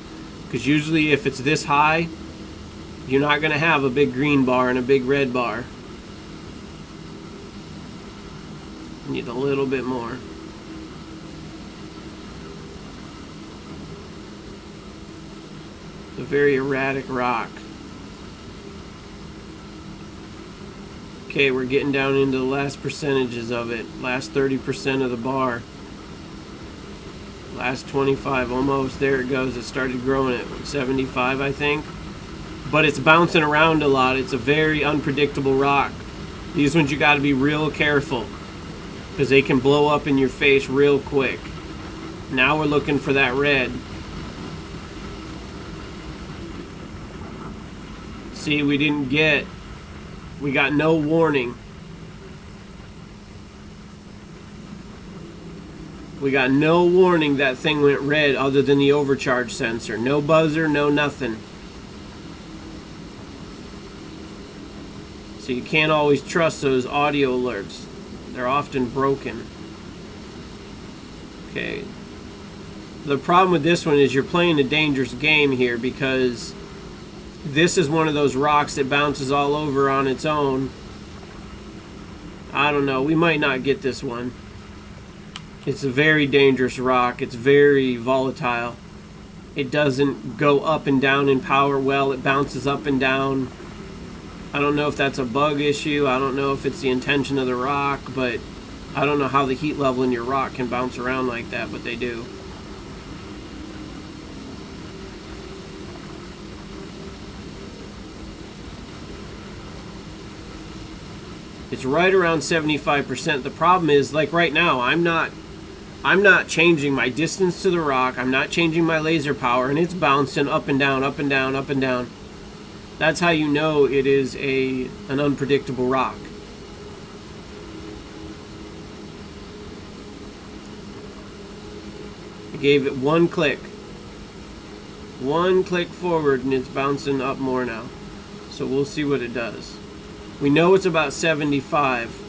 Speaker 1: Because usually if it's this high, you're not going to have a big green bar and a big red bar. You need a little bit more. It's a very erratic rock. Okay, we're getting down into the last percentages of it. Last 30% of the bar. Last 25, almost. There it goes. It started growing at 75, I think. But it's bouncing around a lot. It's a very unpredictable rock. These ones you got to be real careful because they can blow up in your face real quick. Now we're looking for that red. See, we got no warning. We got no warning that thing went red other than the overcharge sensor. No buzzer, no nothing. So you can't always trust those audio alerts. They're often broken. Okay. The problem with this one is you're playing a dangerous game here because this is one of those rocks that bounces all over on its own. I don't know. We might not get this one. It's a very dangerous rock. It's very volatile. It doesn't go up and down in power well. It bounces up and down. I don't know if that's a bug issue. I don't know if it's the intention of the rock, but I don't know how the heat level in your rock can bounce around like that, but they do. It's right around 75%. The problem is, like right now, I'm not changing my distance to the rock. I'm not changing my laser power, and it's bouncing up and down, up and down, up and down. That's how you know it is an unpredictable rock. I gave it one click. One click forward, and it's bouncing up more now. So we'll see what it does. We know it's about 75.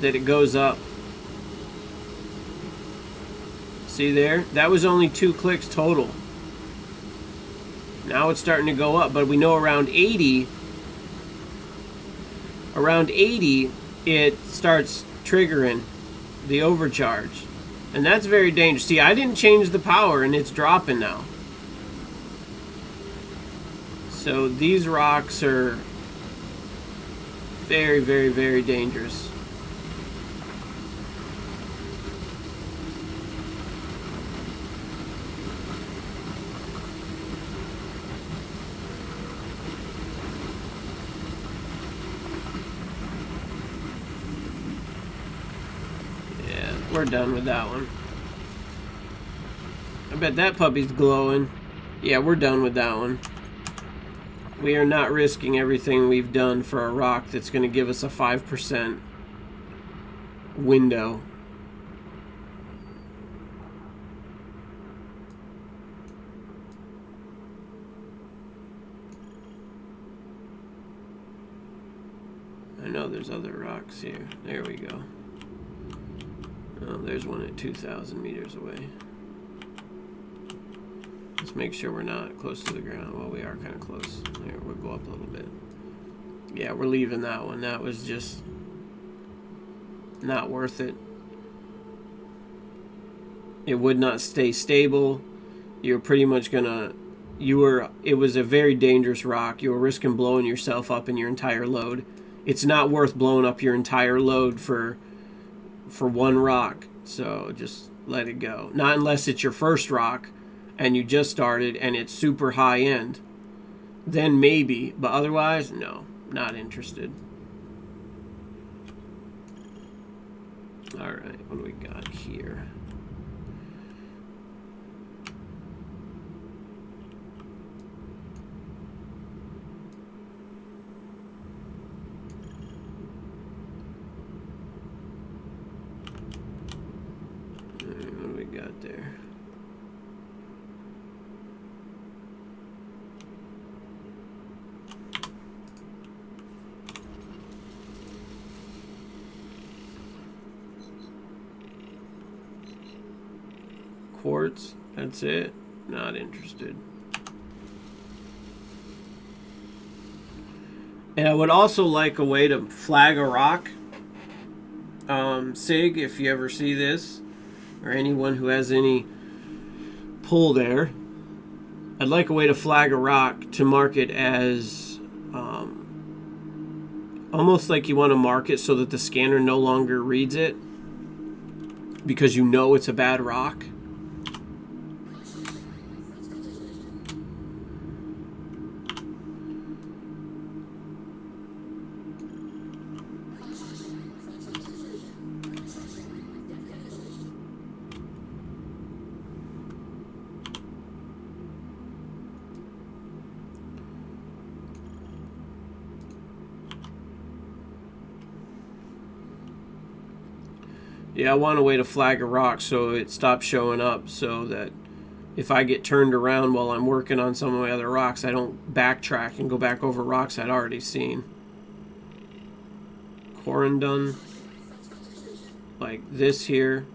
Speaker 1: that it goes up. See there? That was only 2 clicks total. Now it's starting to go up, but we know around 80 it starts triggering the overcharge. And that's very dangerous. See, I didn't change the power and it's dropping now. So these rocks are very, very, very dangerous. We're done with that one. I bet that puppy's glowing. Yeah, we're done with that one. We are not risking everything we've done for a rock that's going to give us a 5% window. I know there's other rocks here. There we go. Oh, there's one at 2,000 meters away. Let's make sure we're not close to the ground. Well, we are kind of close. There, we'll go up a little bit. Yeah, we're leaving that one. That was just not worth it. It would not stay stable. You're pretty much gonna... It was a very dangerous rock. You were risking blowing yourself up and your entire load. It's not worth blowing up your entire load for one rock, so just let it go. Not unless it's your first rock and you just started and it's super high end, then maybe, but otherwise no, not interested. All right, what do we got here? There. Quartz, that's it. Not interested. And I would also like a way to flag a rock. Sig, if you ever see this, or anyone who has any pull there, I'd like a way to flag a rock to mark it as almost like you want to mark it so that the scanner no longer reads it because you know it's a bad rock. Yeah, I want a way to flag a rock so it stops showing up, so that if I get turned around while I'm working on some of my other rocks, I don't backtrack and go back over rocks I'd already seen. Corundum, like this here.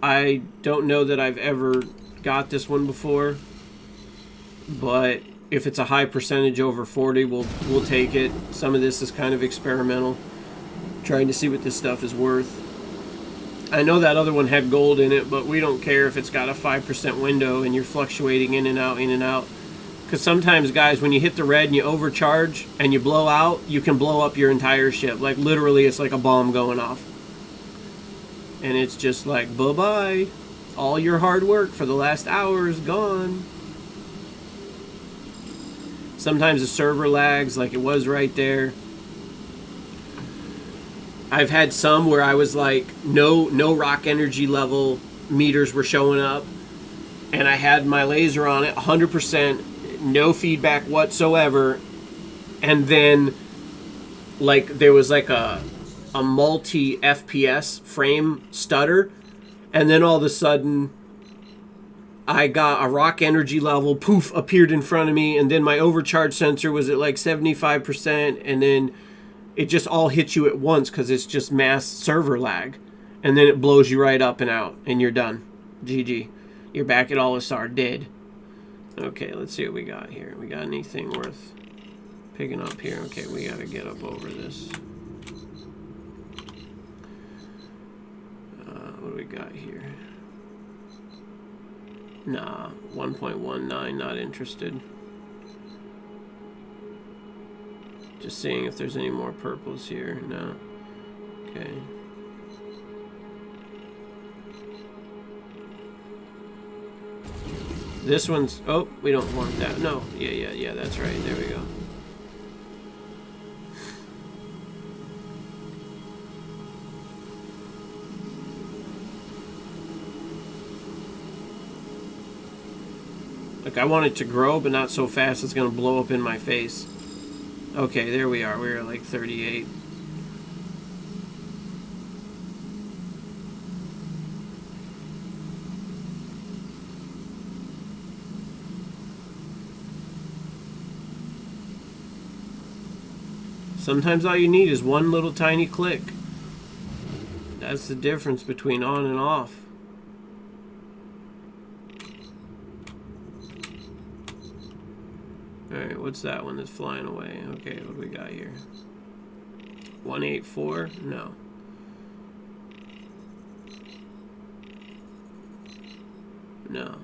Speaker 1: I don't know that I've ever got this one before, but if it's a high percentage over 40, we'll take it. Some of this is kind of experimental, trying to see what this stuff is worth. I know that other one had gold in it, but we don't care if it's got a 5% window and you're fluctuating in and out, in and out. Because sometimes, guys, when you hit the red and you overcharge and you blow out, you can blow up your entire ship. Like, literally, it's like a bomb going off. And it's just like, bye-bye. All your hard work for the last hour is gone. Sometimes the server lags, like it was right there. I've had some where I was like, no rock energy level meters were showing up, and I had my laser on it, 100%, no feedback whatsoever, and then like there was like a multi FPS frame stutter, and then all of a sudden I got a rock energy level, poof, appeared in front of me, and then my overcharge sensor was at like 75%, and then it just all hits you at once because it's just mass server lag. And then it blows you right up and out, and you're done. GG. You're back at All-Star dead. Okay, let's see what we got here. We got anything worth picking up here? Okay, we got to get up over this. What do we got here? Nah, 1.19, not interested. Just seeing if there's any more purples here. No. Okay. This one's... Oh, we don't want that. No. Yeah, that's right. There we go. Like, I want it to grow, but not so fast it's going to blow up in my face. Okay, there we are. We're at like 38. Sometimes all you need is one little tiny click. That's the difference between on and off. Alright, what's that one that's flying away? Okay, what do we got here? 184? No. No.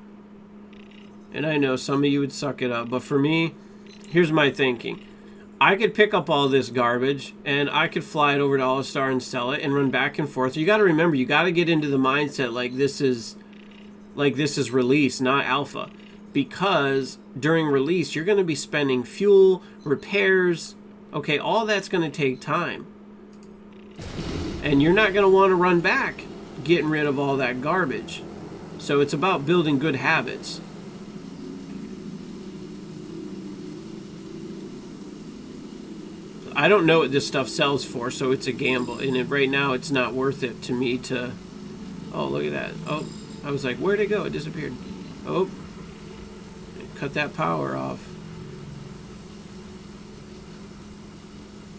Speaker 1: And I know some of you would suck it up, but for me, here's my thinking. I could pick up all this garbage and I could fly it over to All-Star and sell it and run back and forth. You got to remember, you got to get into the mindset like this is release, not alpha. Because during release, you're going to be spending fuel, repairs. Okay, all that's going to take time. And you're not going to want to run back getting rid of all that garbage. So it's about building good habits. I don't know what this stuff sells for, so it's a gamble. And right now, it's not worth it to me to... Oh, look at that. Oh, I was like, where'd it go? It disappeared. Oh, cut that power off.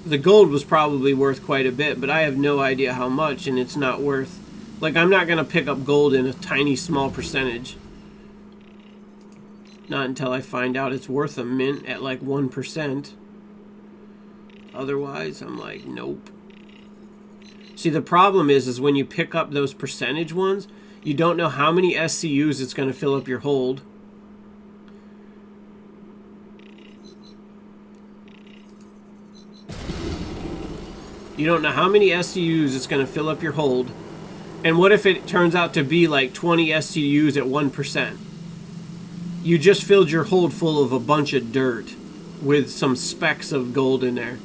Speaker 1: The gold was probably worth quite a bit, but I have no idea how much, and it's not worth... Like, I'm not going to pick up gold in a tiny, small percentage. Not until I find out it's worth a mint at like 1%. Otherwise, I'm like, nope. See, the problem is when you pick up those percentage ones, you don't know how many SCUs it's going to fill up your hold. You don't know how many SCUs it's going to fill up your hold. And what if it turns out to be like 20 SCUs at 1%? You just filled your hold full of a bunch of dirt with some specks of gold in there.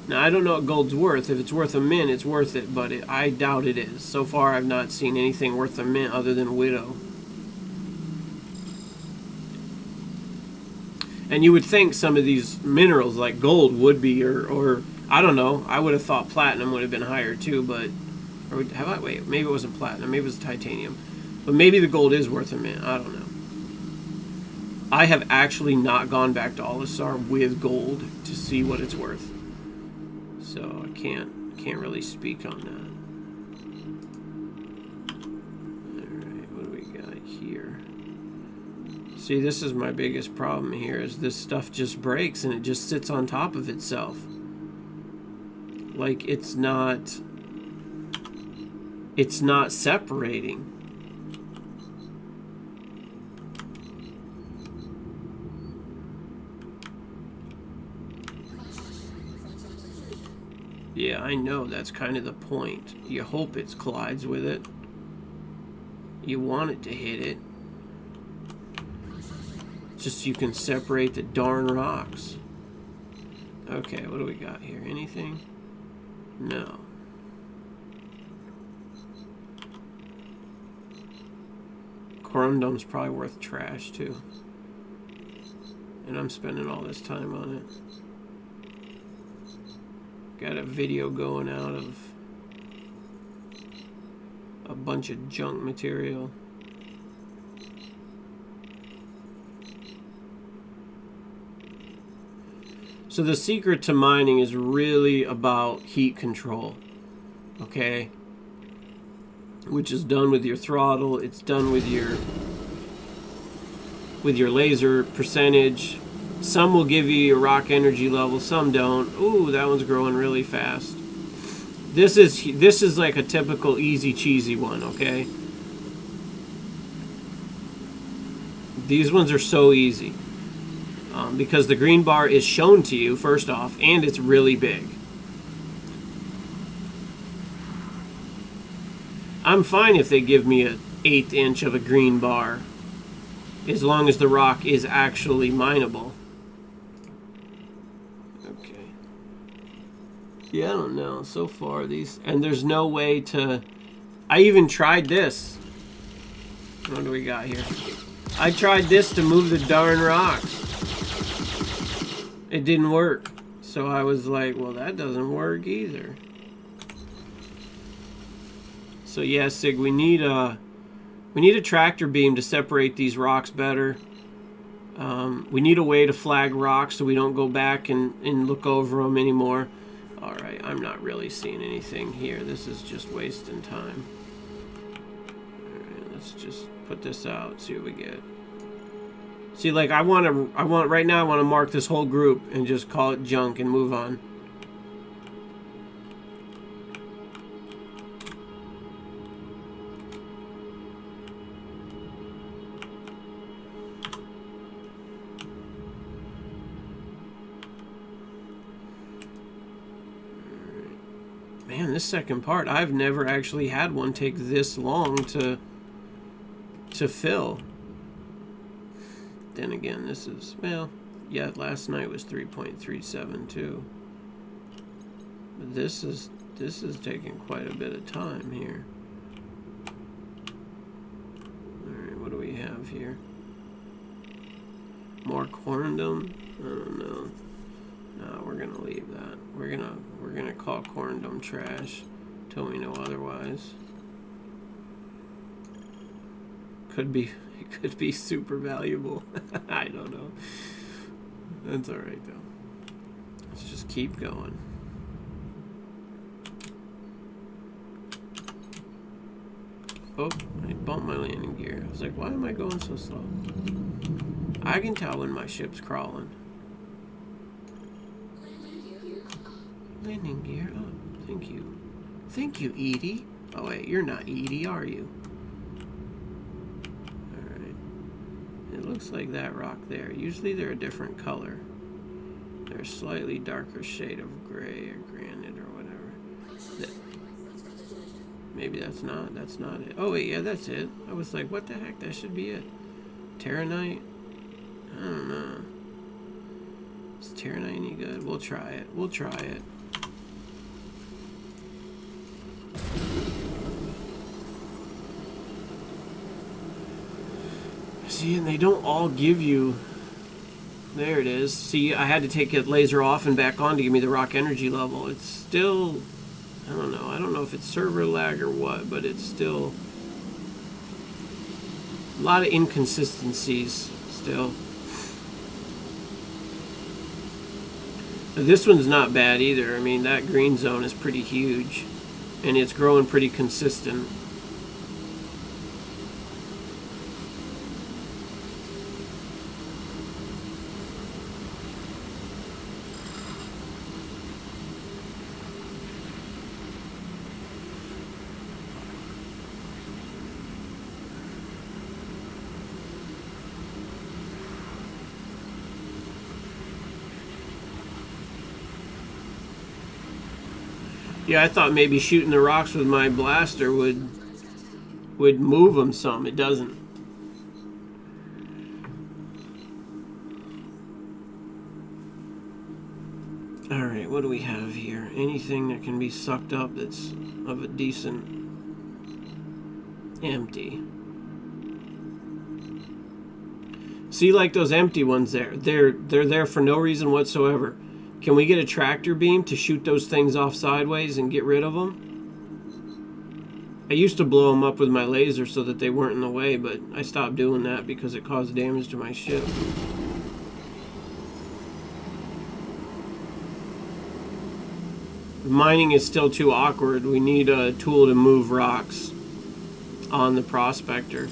Speaker 1: Now, I don't know what gold's worth. If it's worth a mint, it's worth it, but I doubt it is. So far, I've not seen anything worth a mint other than Widow. And you would think some of these minerals, like gold, would be, or I don't know. I would have thought platinum would have been higher too, but... Or have I? Wait, maybe it wasn't platinum. Maybe it was titanium. But maybe the gold is worth a mint. I don't know. I have actually not gone back to All-Star with gold to see what it's worth. So I can't really speak on that. Alright, what do we got here? See, this is my biggest problem here, is this stuff just breaks and it just sits on top of itself. Like, it's not separating. Yeah, I know, that's kind of the point. You hope it collides with it. You want it to hit it. Just so you can separate the darn rocks. Okay, what do we got here? Anything? No. Corundum's probably worth trash too. And I'm spending all this time on it. Got a video going out of a bunch of junk material. So the secret to mining is really about heat control, okay? Which is done with your throttle. It's done with your laser percentage. Some will give you your rock energy level, some don't. Ooh, that one's growing really fast. This is like a typical easy cheesy one, okay? These ones are so easy because the green bar is shown to you first off, and it's really big. I'm fine if they give me an 1/8 inch of a green bar, as long as the rock is actually mineable. Okay. Yeah, I don't know. So far, these... And there's no way to... I even tried this. What do we got here? I tried this to move the darn rocks. It didn't work. So I was like, well, that doesn't work either. So yeah, Sig, we need a tractor beam to separate these rocks better. We need a way to flag rocks so we don't go back and look over them anymore. Alright, I'm not really seeing anything here. This is just wasting time. Alright, let's just put this out, see what we get. See, like, right now I want to mark this whole group and just call it junk and move on. Man, this second part, I've never actually had one take this long to fill. Then again, this is, well, yeah, last night was 3.37 too. But this is taking quite a bit of time here. Alright, what do we have here? More corndom? I don't know. No, we're gonna leave that. We're gonna call corndom trash till we know otherwise. It could be super valuable. I don't know. That's alright though. Let's just keep going. Oh, I bumped my landing gear. I was like, why am I going so slow? I can tell when my ship's crawling. Landing gear. Oh, thank you. Thank you, Edie. Oh, wait, you're not Edie, are you? Alright. It looks like that rock there. Usually they're a different color. They're a slightly darker shade of gray or granite or whatever. Maybe that's not it. Oh, wait, yeah, that's it. I was like, what the heck? That should be it. Terranite? I don't know. Is Terranite any good? We'll try it. We'll try it. See, and they don't all give you... There it is. See, I had to take it laser off and back on to give me the rock energy level. It's still... I don't know. I don't know if it's server lag or what, but it's still... A lot of inconsistencies still. This one's not bad either. I mean, that green zone is pretty huge. And it's growing pretty consistent. Yeah, I thought maybe shooting the rocks with my blaster would move them some. It doesn't. Alright, what do we have here? Anything that can be sucked up that's of a decent... Empty. See, like those empty ones there. They're there for no reason whatsoever. Can we get a tractor beam to shoot those things off sideways and get rid of them? I used to blow them up with my laser so that they weren't in the way, but I stopped doing that because it caused damage to my ship. Mining is still too awkward. We need a tool to move rocks on the Prospector.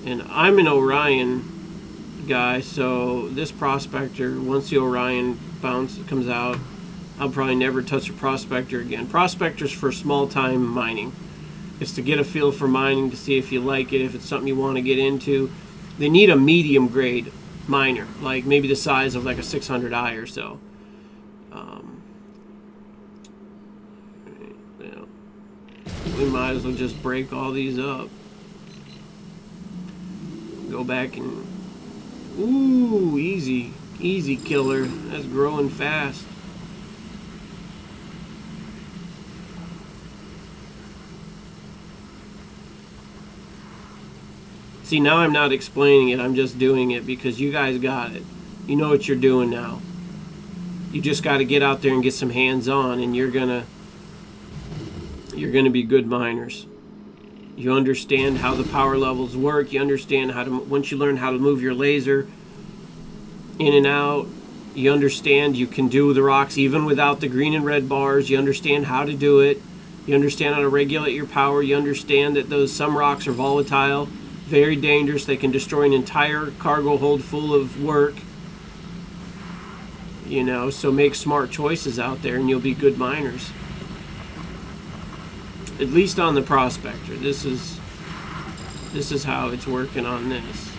Speaker 1: And I'm an Orion guy, so this Prospector, once the Orion bounce comes out, I'll probably never touch a Prospector again. Prospector's for small time mining. It's to get a feel for mining, to see if you like it, if it's something you want to get into. They need a medium grade miner, like maybe the size of like a 600i or so. We might as well just break all these up. Go back and... Ooh, easy. Easy killer. That's growing fast. See, now I'm not explaining it. I'm just doing it because you guys got it. You know what you're doing now. You just got to get out there and get some hands-on, and you're gonna be good miners. You understand how the power levels work. You understand how to, once you learn how to move your laser in and out, you understand you can do the rocks even without the green and red bars. You understand how to do it. You understand how to regulate your power. You understand that some rocks are volatile, very dangerous. They can destroy an entire cargo hold full of work. You know, so make smart choices out there and you'll be good miners. At least on the Prospector. This is how it's working on this.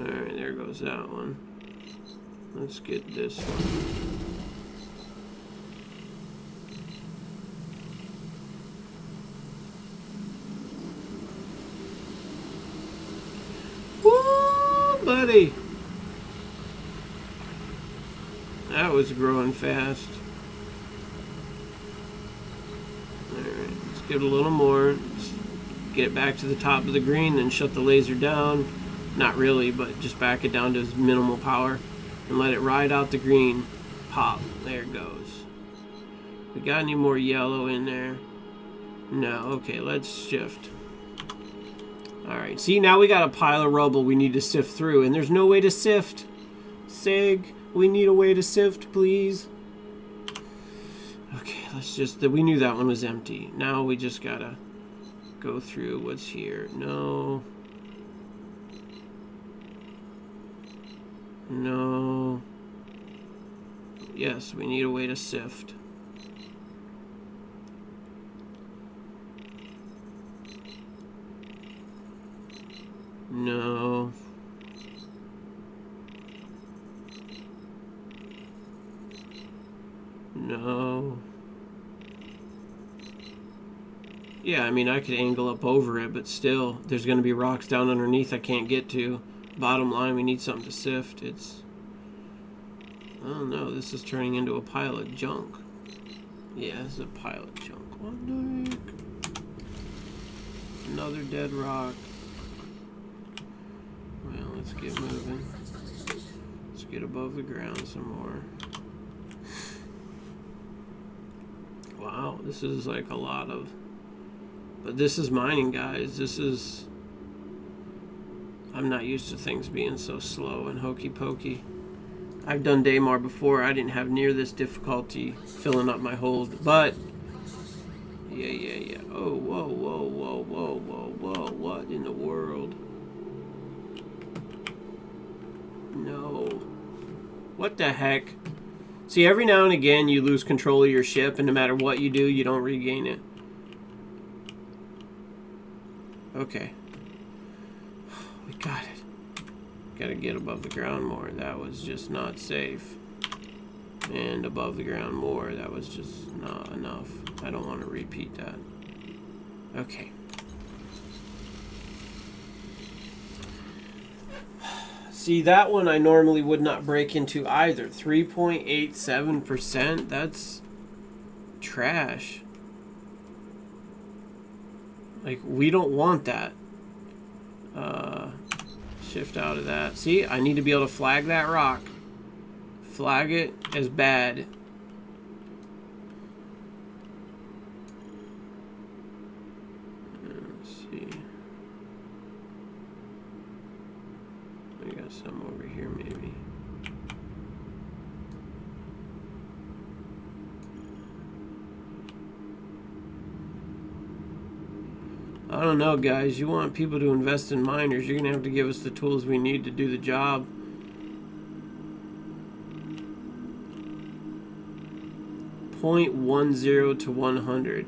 Speaker 1: Alright, there goes that one. Let's get this one. Woo, buddy! That was growing fast. Give it a little more, get it back to the top of the green, then shut the laser down. Not really, but just back it down to its minimal power and let it ride out the green. Pop, there it goes. We got any more yellow in there? No. Okay, let's shift. Alright, see, now we got a pile of rubble we need to sift through, and there's no way to sift. Sig, we need a way to sift, please. Okay, let's just... We knew that one was empty. Now we just gotta go through what's here. No. No. Yes, we need a way to sift. No. No. Yeah, I mean, I could angle up over it, but still, there's going to be rocks down underneath I can't get to. Bottom line, we need something to sift. Oh no, this is turning into a pile of junk. Yeah, this is a pile of junk. What the heck? Another dead rock. Well, let's get moving. Let's get above the ground some more. Wow, this is like a lot of... But this is mining, guys. This is... I'm not used to things being so slow and hokey pokey. I've done Daymar before. I didn't have near this difficulty filling up my hold. But... Yeah. Oh, whoa. What in the world? No. What the heck? See, every now and again you lose control of your ship, and no matter what you do, you don't regain it. Okay. We got it. Gotta get above the ground more. That was just not safe. And above the ground more. That was just not enough. I don't want to repeat that. Okay. See, that one I normally would not break into either. 3.87%. That's trash. Like, we don't want that. Shift out of that. See, I need to be able to flag that rock. Flag it as bad. Let's see. I got some over here, maybe. I don't know, guys. You want people to invest in miners, you're going to have to give us the tools we need to do the job. .10 to 100.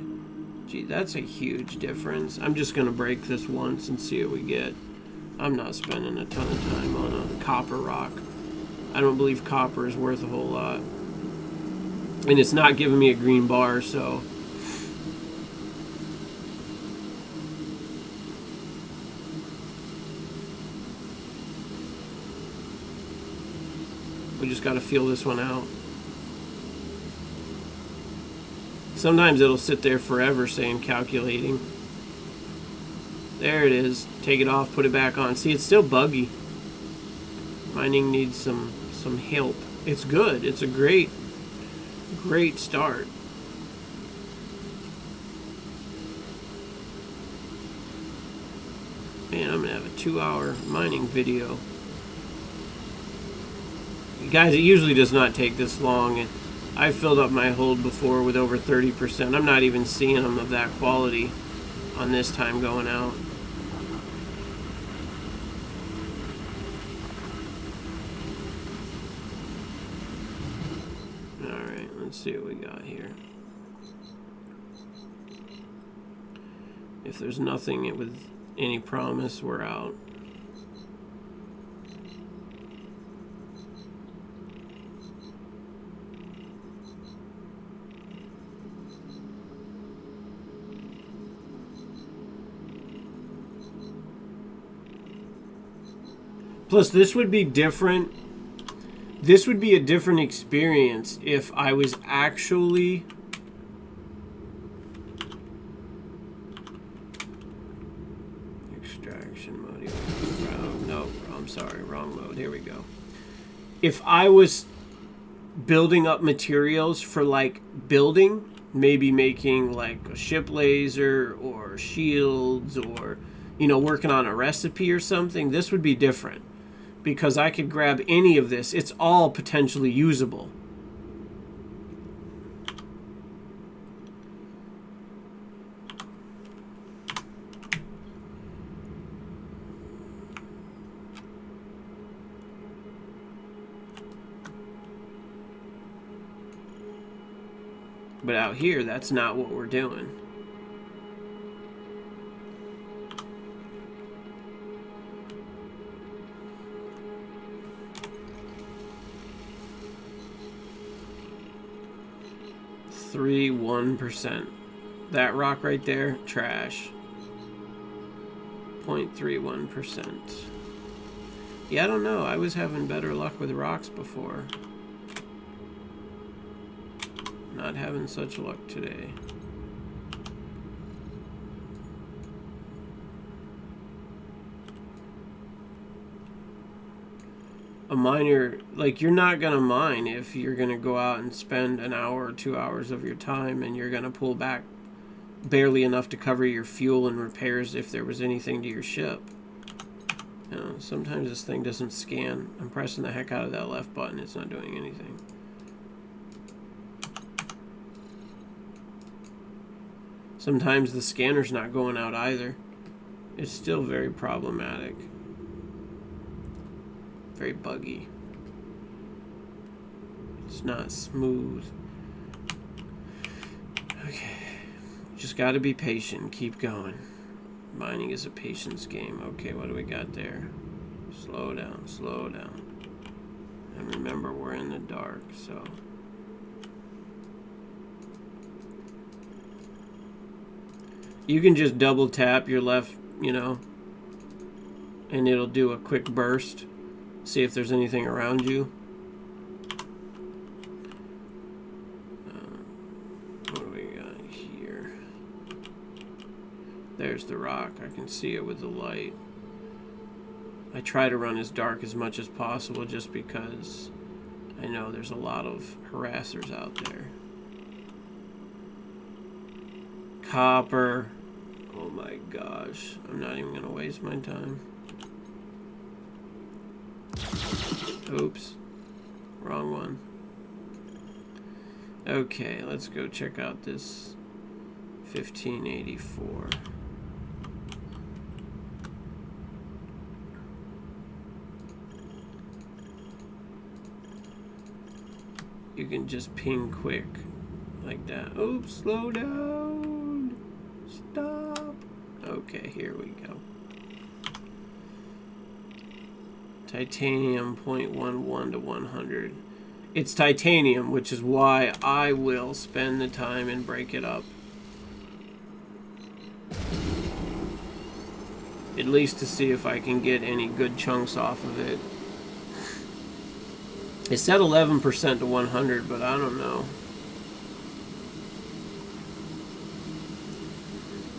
Speaker 1: Gee, that's a huge difference. I'm just going to break this once and see what we get. I'm not spending a ton of time on a copper rock. I don't believe copper is worth a whole lot. And it's not giving me a green bar, so... we just got to feel this one out. Sometimes it'll sit there forever saying calculating. There it is. Take it off, put it back on. See, it's still buggy. Mining needs some help. It's good. It's a great start. Man, I'm going to have a 2-hour mining video. Guys, it usually does not take this long. And I filled up my hold before with over 30%. I'm not even seeing them of that quality on this time going out. Alright, let's see what we got here. If there's nothing with any promise, we're out. Plus, this would be different. This would be a different experience if I was actually... extraction mode. No, I'm sorry, wrong mode. Here we go. If I was building up materials for, like, building, maybe making, like, a ship laser or shields or, you know, working on a recipe or something, this would be different. Because I could grab any of this. It's all potentially usable. But out here, that's not what we're doing. .31%. That rock right there, trash. 0.31%. Yeah, I don't know. I was having better luck with rocks before. Not having such luck today. A miner, like, you're not gonna mine if you're gonna go out and spend an hour or 2 hours of your time and you're gonna pull back barely enough to cover your fuel and repairs if there was anything to your ship. You know, sometimes this thing doesn't scan. I'm pressing the heck out of that left button. It's not doing anything. Sometimes the scanner's not going out either. It's still very problematic. Very buggy. It's not smooth. Okay. Just got to be patient. Keep going. Mining is a patience game. Okay, what do we got there? Slow down, slow down. And remember, we're in the dark, so... you can just double tap your left, you know, and it'll do a quick burst. See if there's anything around you. What do we got here? There's the rock. I can see it with the light. I try to run as dark as much as possible just because I know there's a lot of harassers out there. Copper. Oh my gosh. I'm not even going to waste my time. Oops. Wrong one. Okay, let's go check out this 1584. you can just ping quick like that. Oops, slow down. Stop. Okay, here we go. Titanium 0.11 to 100. It's titanium, which is why I will spend the time and break it up. At least to see if I can get any good chunks off of it. It said 11% to 100, but I don't know.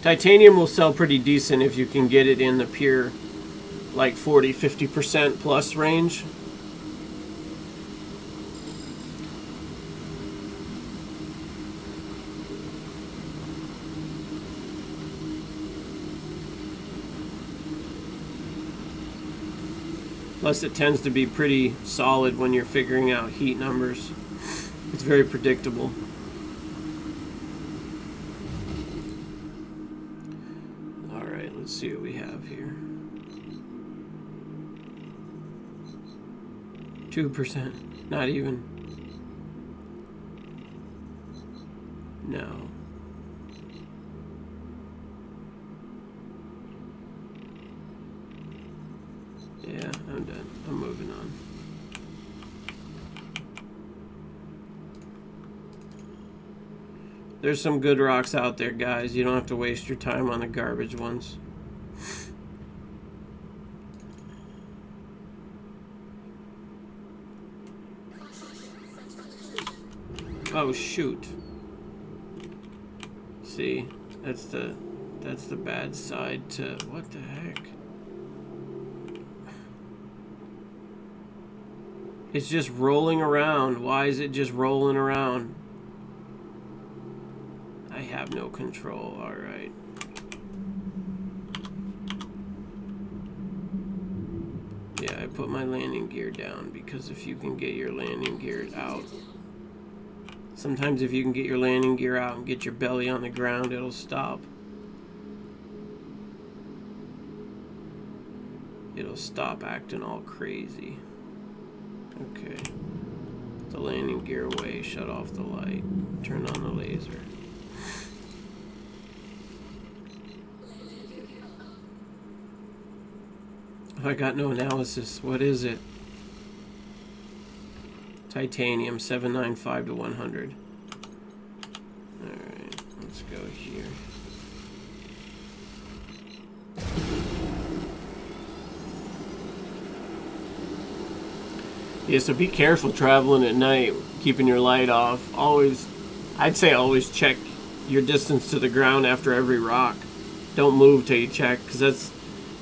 Speaker 1: Titanium will sell pretty decent if you can get it in the pure like 40-50% plus range. Plus it tends to be pretty solid when you're figuring out heat numbers. It's very predictable. Alright, let's see what we have here. 2%. Not even. No. Yeah, I'm done. I'm moving on. There's some good rocks out there, guys. You don't have to waste your time on the garbage ones. Oh shoot. See, that's the bad side to what the heck? It's just rolling around. Why is it just rolling around? I have no control. All right. Yeah, I put my landing gear down because if you can get your landing gear out, sometimes if you can get your landing gear out and get your belly on the ground, it'll stop. It'll stop acting all crazy. Okay. Put the landing gear away, shut off the light, turn on the laser. I got no analysis. What is it? Titanium 795 to 100. Alright, let's go here. Yeah, so be careful traveling at night, keeping your light off. Always, I'd say always check your distance to the ground after every rock. Don't move till you check, because that's,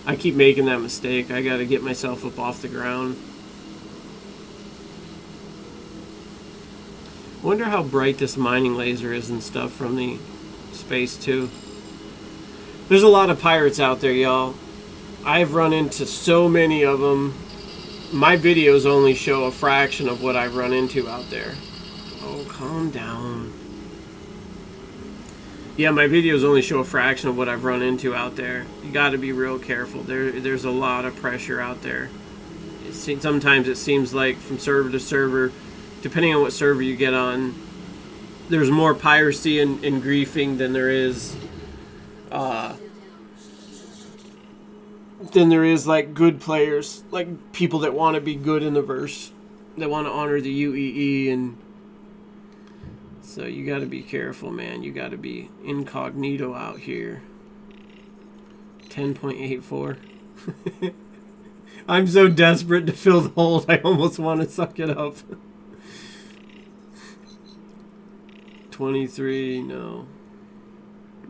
Speaker 1: I keep making that mistake. I got to get myself up off the ground. I wonder how bright this mining laser is and stuff from the space too. There's a lot of pirates out there, y'all. I've run into so many of them. My videos only show a fraction of what I've run into out there. Oh, calm down. Yeah, my videos only show a fraction of what I've run into out there. You got to be real careful. There's a lot of pressure out there. Sometimes it seems like from server to server, depending on what server you get on, there's more piracy and griefing than there is like good players, like people that want to be good in the verse, that want to honor the UEE, and so you got to be careful, man. You got to be incognito out here. 10.84. I'm so desperate to fill the hold, I almost want to suck it up. 23, no.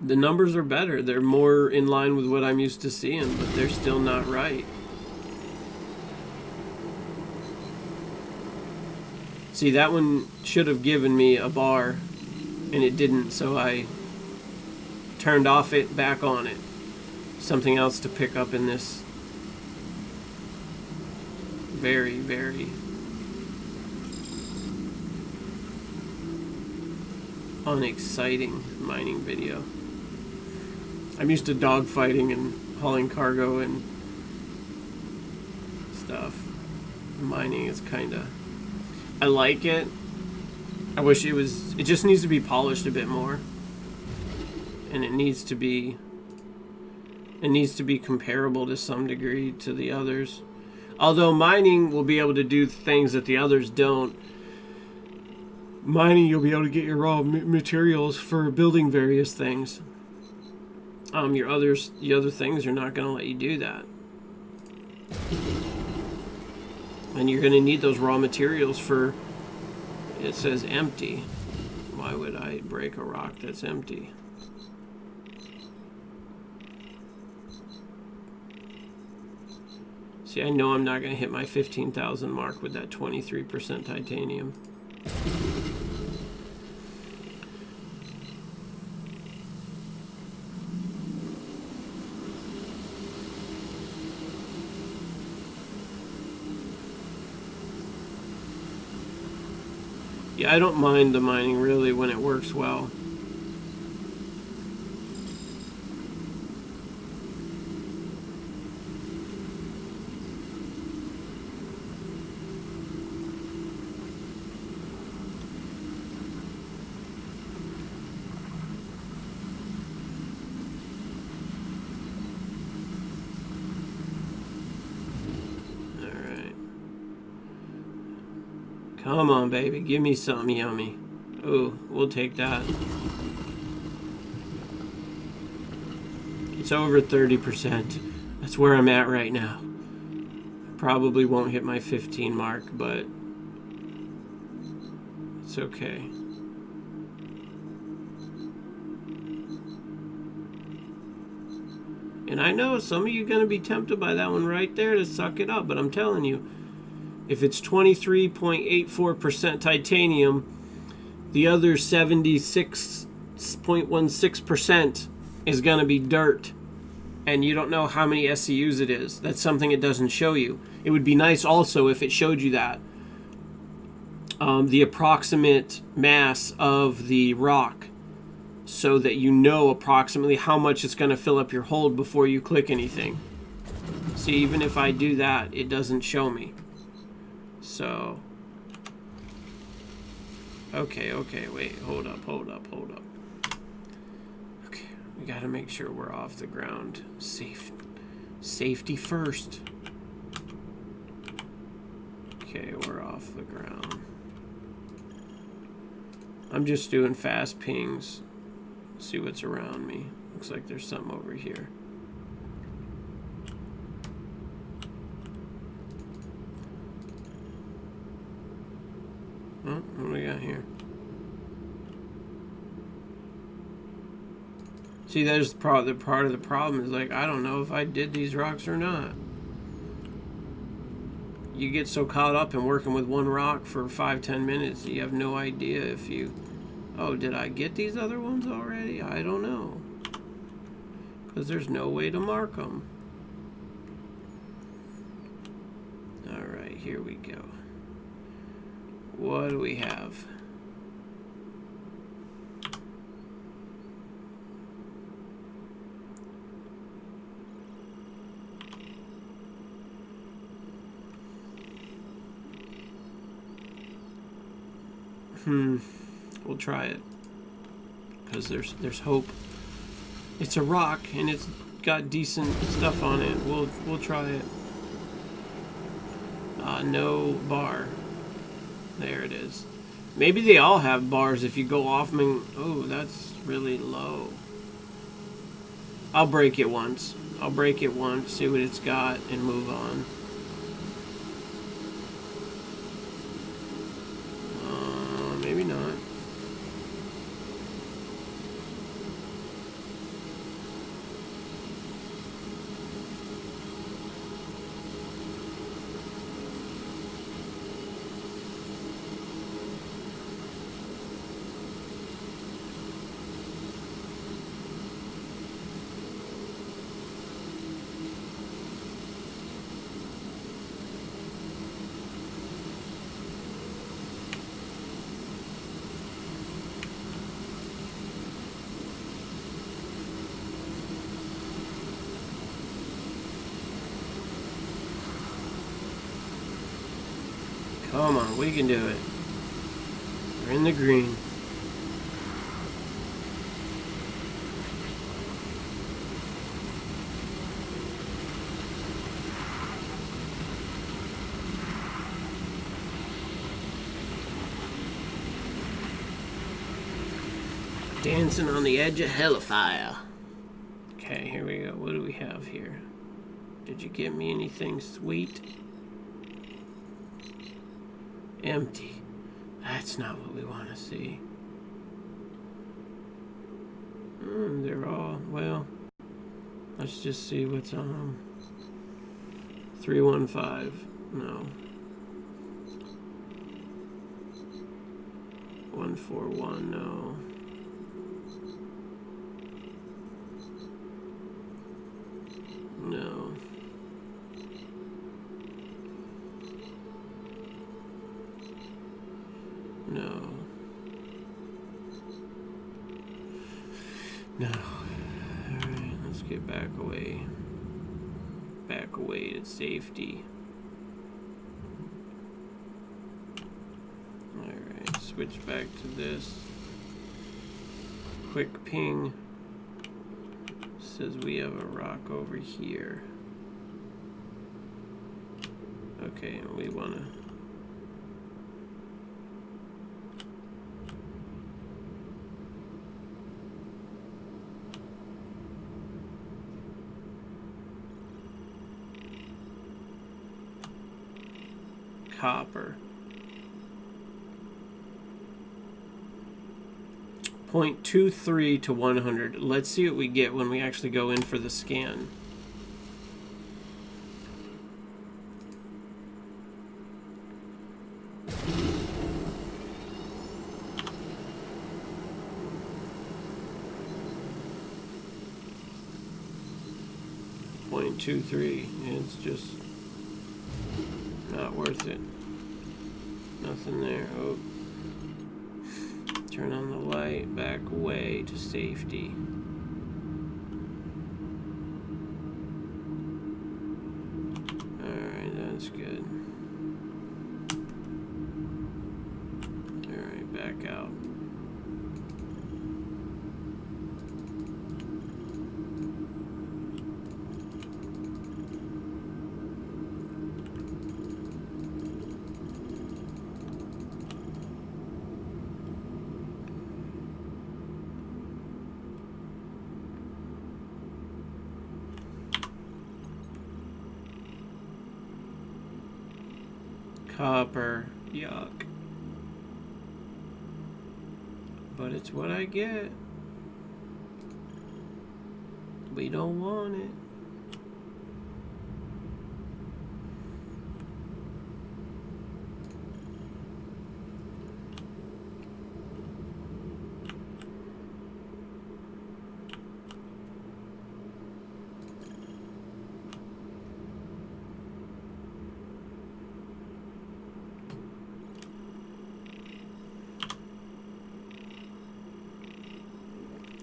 Speaker 1: The numbers are better. They're more in line with what I'm used to seeing, but they're still not right. See, that one should have given me a bar, and it didn't, so I turned off it, back on it. Something else to pick up in this very, very unexciting mining video. I'm used to dogfighting and hauling cargo and stuff. Mining is kind of, I like it, I wish it just needs to be polished a bit more. And it needs to be comparable to some degree to the others. Although mining will be able to do things that the others don't. Mining, you'll be able to get your raw materials for building various things. The other things are not going to let you do that. And you're going to need those raw materials for, it says empty. Why would I break a rock that's empty? See, I know I'm not going to hit my 15,000 mark with that 23% titanium. Yeah, I don't mind the mining really when it works well. Come on, baby. Give me something yummy. Ooh, we'll take that. It's over 30%. That's where I'm at right now. Probably won't hit my 15 mark, but it's okay. And I know some of you are going to be tempted by that one right there to suck it up, but I'm telling you, if it's 23.84% titanium, the other 76.16% is going to be dirt. And you don't know how many SCUs it is. That's something it doesn't show you. It would be nice also if it showed you that. The approximate mass of the rock, so that you know approximately how much it's going to fill up your hold before you click anything. See, even if I do that, it doesn't show me. So, okay, wait, hold up. Okay, we gotta make sure we're off the ground. Safety first. Okay, we're off the ground. I'm just doing fast pings. See what's around me. Looks like there's something over here. Oh, what do we got here? See, there's part of the problem is, like, I don't know if I did these rocks or not. You get so caught up in working with one rock for 5-10 minutes, you have no idea if you... Oh, did I get these other ones already? I don't know. Because there's no way to mark them. Alright, here we go. What do we have? We'll try it. Because there's hope. It's a rock and it's got decent stuff on it. We'll try it. No bar. There it is. Maybe they all have bars if you go off them. Oh, that's really low. I'll break it once. See what it's got, and move on. Maybe not. Come on, we can do it. in the green. Dancing on the edge of hellfire. Okay, here we go. What do we have here? Did you get me anything sweet? Empty. That's not what we want to see. They're all, well, let's just see what's on them. 315. No. 141. No. No. No. No. Alright, let's get back away. Back away to safety. Alright, switch back to this. Quick ping. Says we have a rock over here. Okay, and we want to copper. 0.23 to 100. Let's see what we get when we actually go in for the scan. .23. It's just not worth it. Nothing there. Oh. Turn on the light, back away to safety. Alright, that's good. Alright, back out. Copper, yuck. But it's what I get. We don't want it.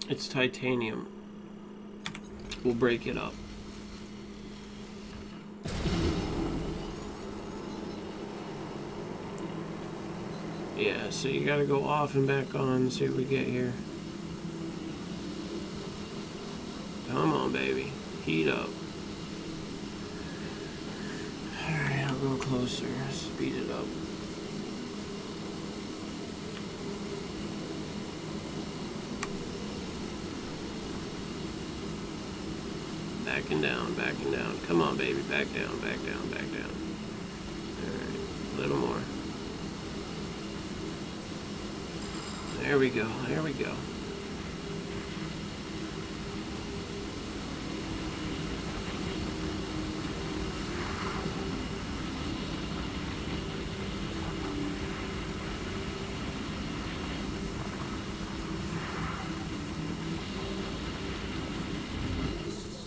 Speaker 1: It's titanium. We'll break it up. Yeah, so you gotta go off and back on, see what we get here. Come on, baby. Heat up. Alright, I'll go closer. Speed it up. Backing down, backing down. Come on, baby. Back down, back down, back down. Alright, a little more. There we go, there we go.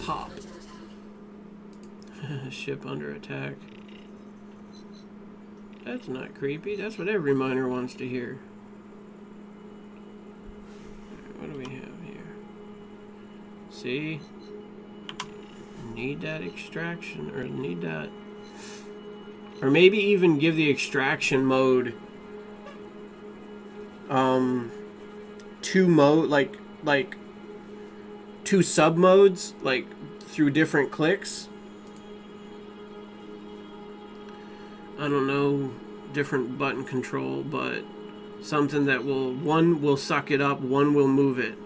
Speaker 1: Pop. Ship under attack. That's not creepy. That's what every miner wants to hear. What do we have here? See? Need that extraction, or need that. Or maybe even give the extraction mode two two sub modes, like through different clicks. I don't know, different button control, but something that one will suck it up, one will move it.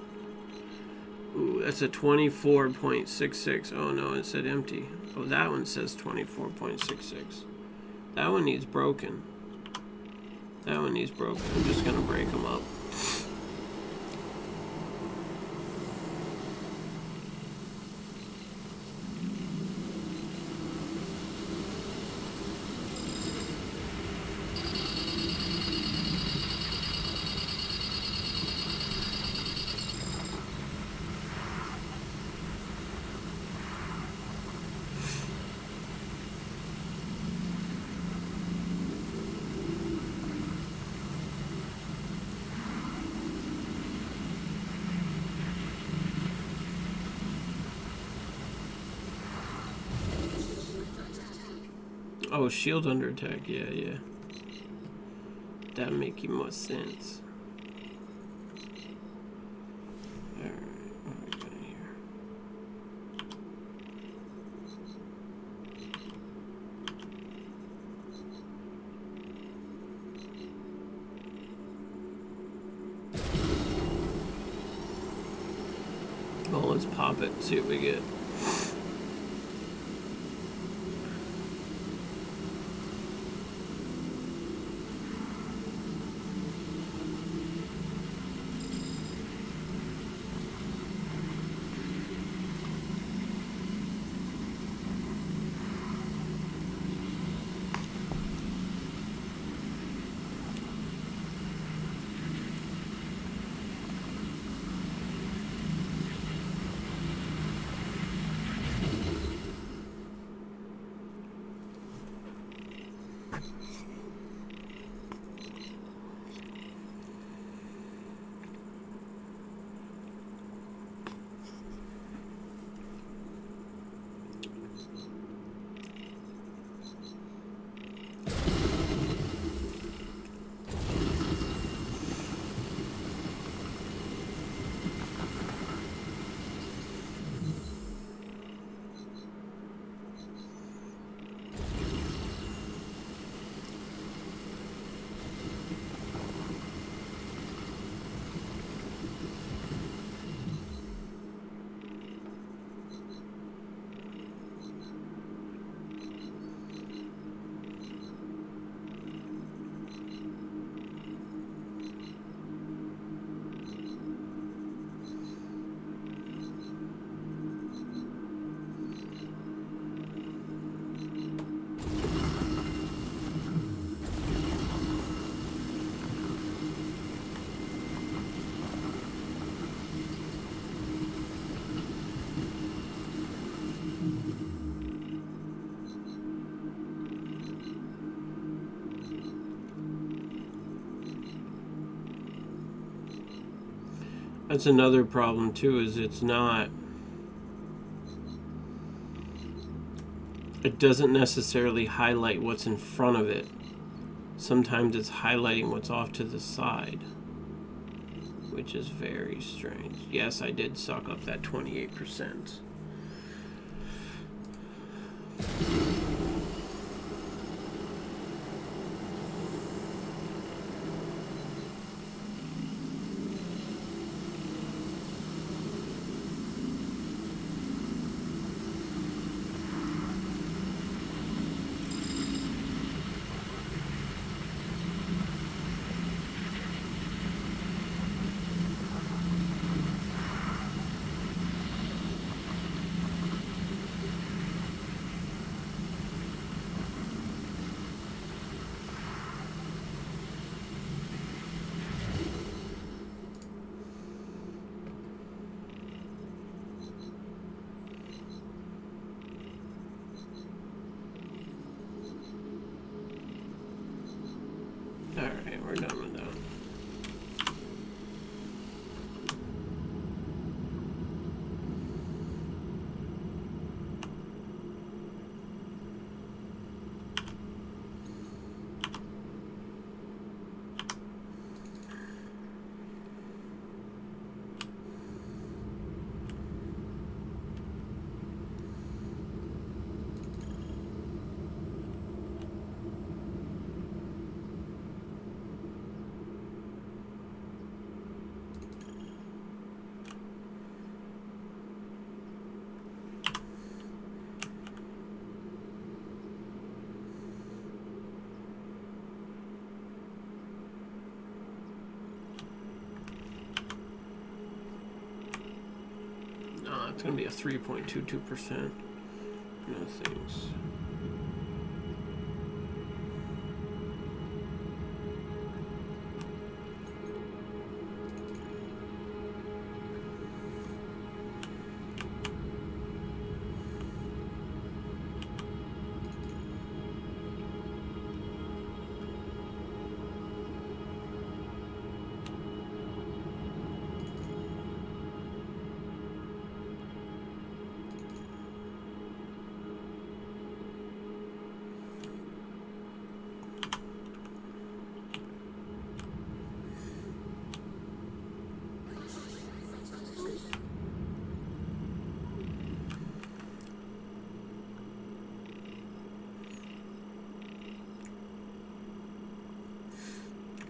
Speaker 1: Ooh, that's a 24.66. Oh no, it said empty. Oh, that one says 24.66. That one needs broken. That one needs broken. I'm just gonna break them up. Oh, shield under attack, yeah. That make more sense. Alright, what do we got here? Oh, let's pop it and see what we get. That's another problem too, is it doesn't necessarily highlight what's in front of it. Sometimes it's highlighting what's off to the side, which is very strange. Yes, I did suck up that 28%. it's going to be a 3.22%. No things.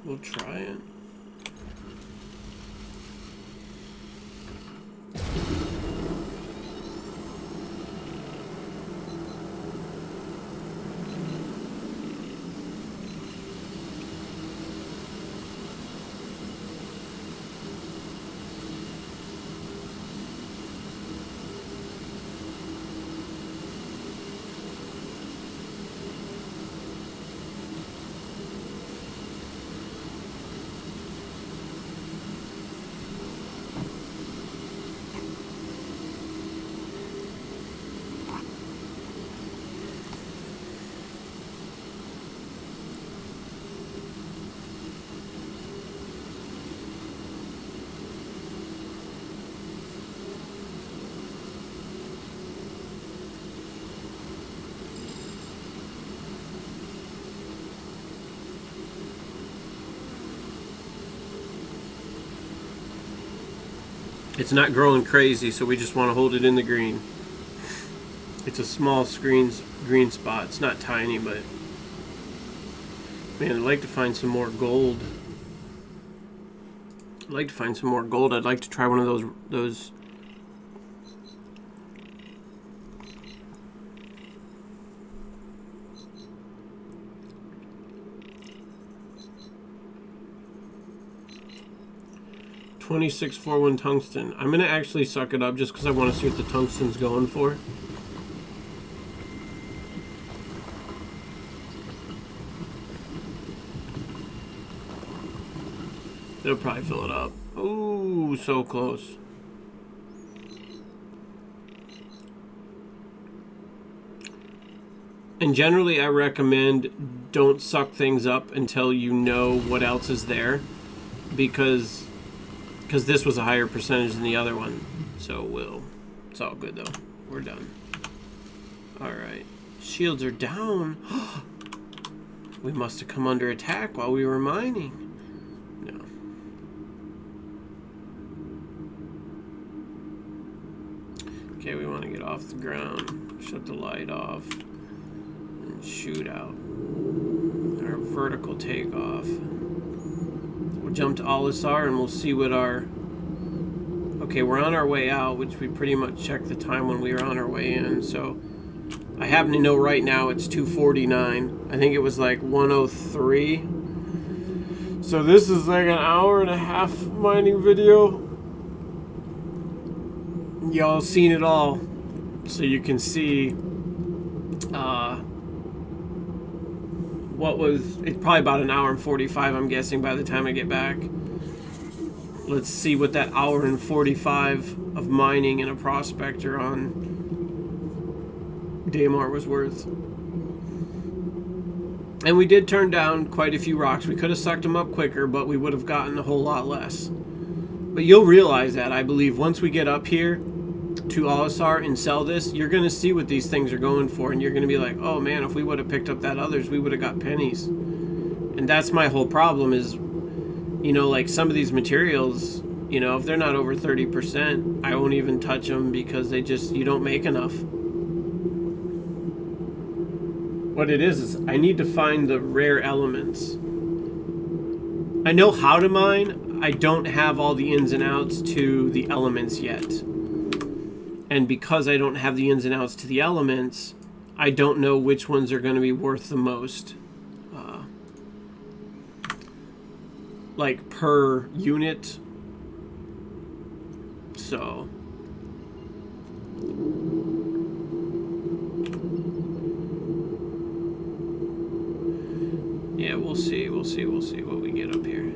Speaker 1: We'll try it. It's not growing crazy, so we just want to hold it in the green. It's a small green spot. It's not tiny, but man, I'd like to find some more gold. I'd like to try one of those 2641 tungsten. I'm gonna actually suck it up just because I want to see what the tungsten's going for. It'll probably fill it up. Ooh, so close. And generally I recommend don't suck things up until you know what else is there, because this was a higher percentage than the other one. So it's all good though. We're done. Alright. Shields are down. We must have come under attack while we were mining. No. Okay, we want to get off the ground. Shut the light off. And shoot out. Our vertical takeoff. We'll jump to Alisar and we'll see what our... Okay, we're on our way out, which we pretty much checked the time when we were on our way in, so... I happen to know right now it's 2:49. I think it was like 1:03. So this is like an hour and a half mining video. Y'all seen it all. So you can see it's probably about an hour and 45, I'm guessing, by the time I get back. Let's see what that hour and 45 of mining in a Prospector on Daymar was worth. And we did turn down quite a few rocks. We could have sucked them up quicker, but we would have gotten a whole lot less. But you'll realize that, I believe, once we get up here to Alisar and sell this, you're going to see what these things are going for, and you're going to be like, oh man, if we would have picked up that others, we would have got pennies. And that's my whole problem is, you know, like some of these materials, you know, if they're not over 30%, I won't even touch them because you don't make enough. What it is I need to find the rare elements. I know how to mine. I don't have all the ins and outs to the elements yet. And because I don't have the ins and outs to the elements, I don't know which ones are going to be worth the most. Like per unit. So We'll see what we get up here.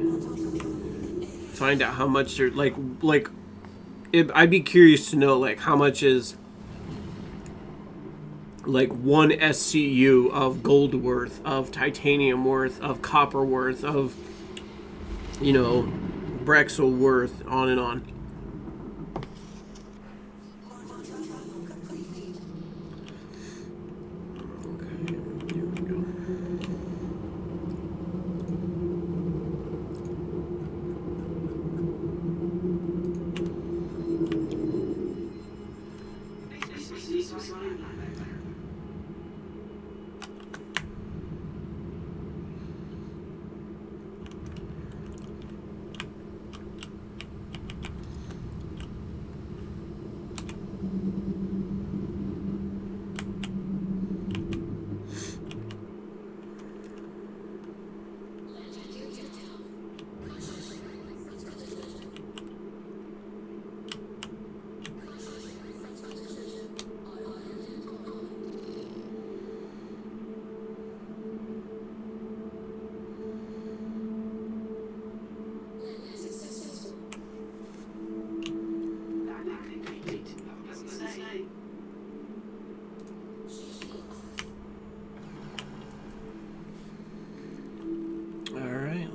Speaker 1: Find out how much they're I'd be curious to know like how much is like one SCU of gold worth, of titanium worth, of copper worth, of, you know, Brexel worth, on and on.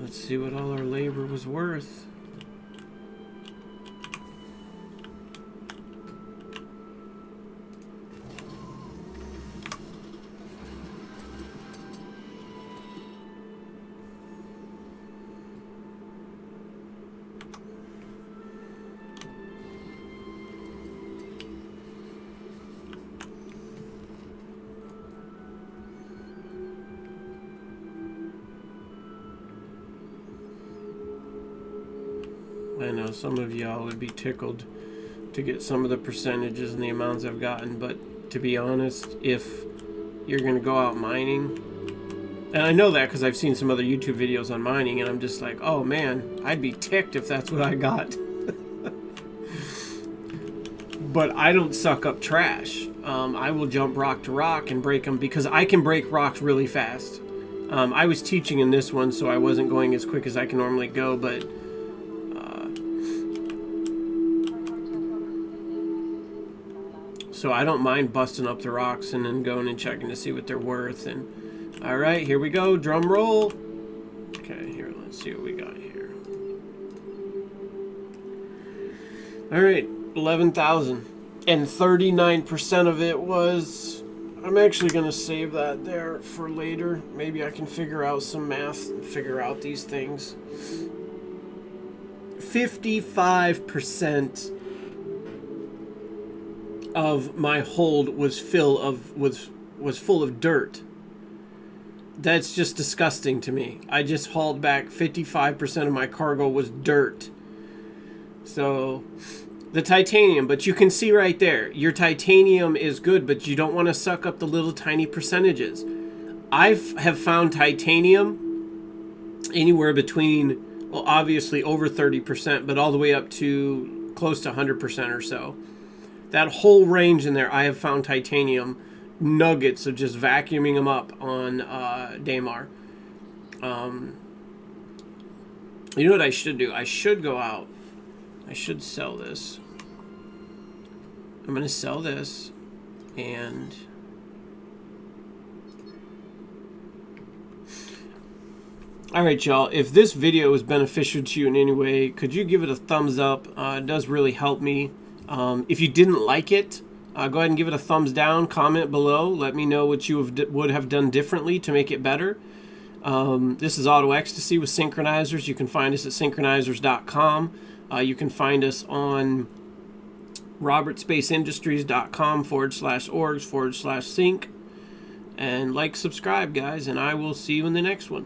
Speaker 1: Let's see what all our labor was worth. I know some of y'all would be tickled to get some of the percentages and the amounts I've gotten, but to be honest, if you're going to go out mining, and I know that because I've seen some other YouTube videos on mining, and I'm just like, oh man, I'd be ticked if that's what I got. But I don't suck up trash. I will jump rock to rock and break them because I can break rocks really fast. I was teaching in this one, so I wasn't going as quick as I can normally go, but so I don't mind busting up the rocks and then going and checking to see what they're worth. And all right, here we go. Drum roll. Okay, here, let's see what we got here. All right, 11,000. And 39% of it was... I'm actually going to save that there for later. Maybe I can figure out some math and figure out these things. 55% of my hold was full of dirt. That's just disgusting to me. I just hauled back 55% of my cargo was dirt. So the titanium, but you can see right there, your titanium is good, but you don't want to suck up the little tiny percentages. I have found titanium anywhere between, well, obviously over 30%, but all the way up to close to 100% or so. That whole range in there, I have found titanium nuggets of just vacuuming them up on Daymar. You know what I should do? I should go out. I should sell this. I'm going to sell this. And alright, y'all. If this video was beneficial to you in any way, could you give it a thumbs up? It does really help me. If you didn't like it, go ahead and give it a thumbs down. Comment below. Let me know what you would have done differently to make it better. This is Auto-X-tacy with synchronizers. You can find us at synchronizers.com. You can find us on robertspaceindustries.com/orgs/sync. And like, subscribe, guys, and I will see you in the next one.